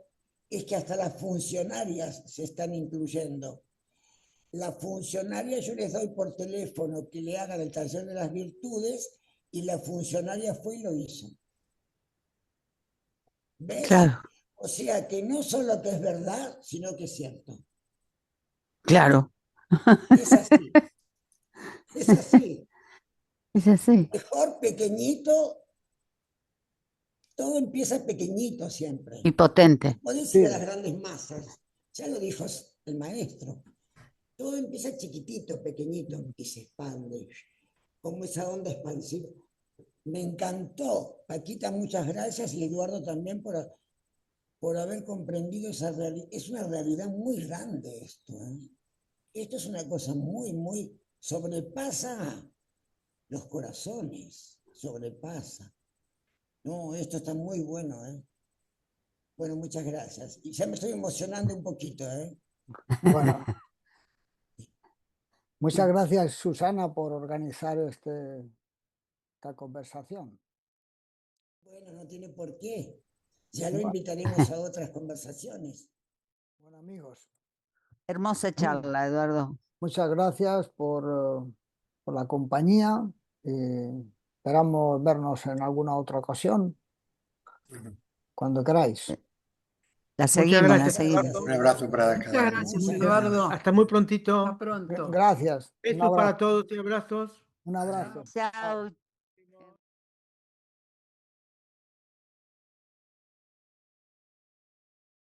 es que hasta las funcionarias se están incluyendo. La funcionaria yo les doy por teléfono que le hagan el taller de las virtudes y la funcionaria fue y lo hizo. ¿Ves? Claro, O sea que no solo que es verdad, sino que es cierto. claro. Es así, es así. Es así. Mejor pequeñito, todo empieza pequeñito siempre. Y potente. No podés ir a las Sí, grandes masas, ya lo dijo el maestro. todo empieza chiquitito, pequeñito, y se expande, como esa onda expansiva. Me encantó. Paquita, muchas gracias, y Eduardo también por haber comprendido esa realidad. Es una realidad muy grande esto, ¿eh? Esto es una cosa muy, sobrepasa los corazones, sobrepasa. No, esto está muy bueno, ¿eh? Bueno, muchas gracias. Y ya me estoy emocionando un poquito, ¿eh? Bueno, muchas gracias, Susana, por organizar esta conversación. Bueno, no tiene por qué. Ya lo Bueno, invitaremos a otras conversaciones. bueno, amigos, Hermosa charla, Eduardo. muchas gracias por la compañía. Esperamos vernos en alguna otra ocasión, cuando queráis. La Muchas seguimos, la gracias, seguimos. Eduardo. Un abrazo para Muchas cada uno. gracias, Muchas Eduardo. Hasta muy prontito. Hasta pronto. Gracias. Un Besos para abrazo. todos y abrazos. Un abrazo. Chao.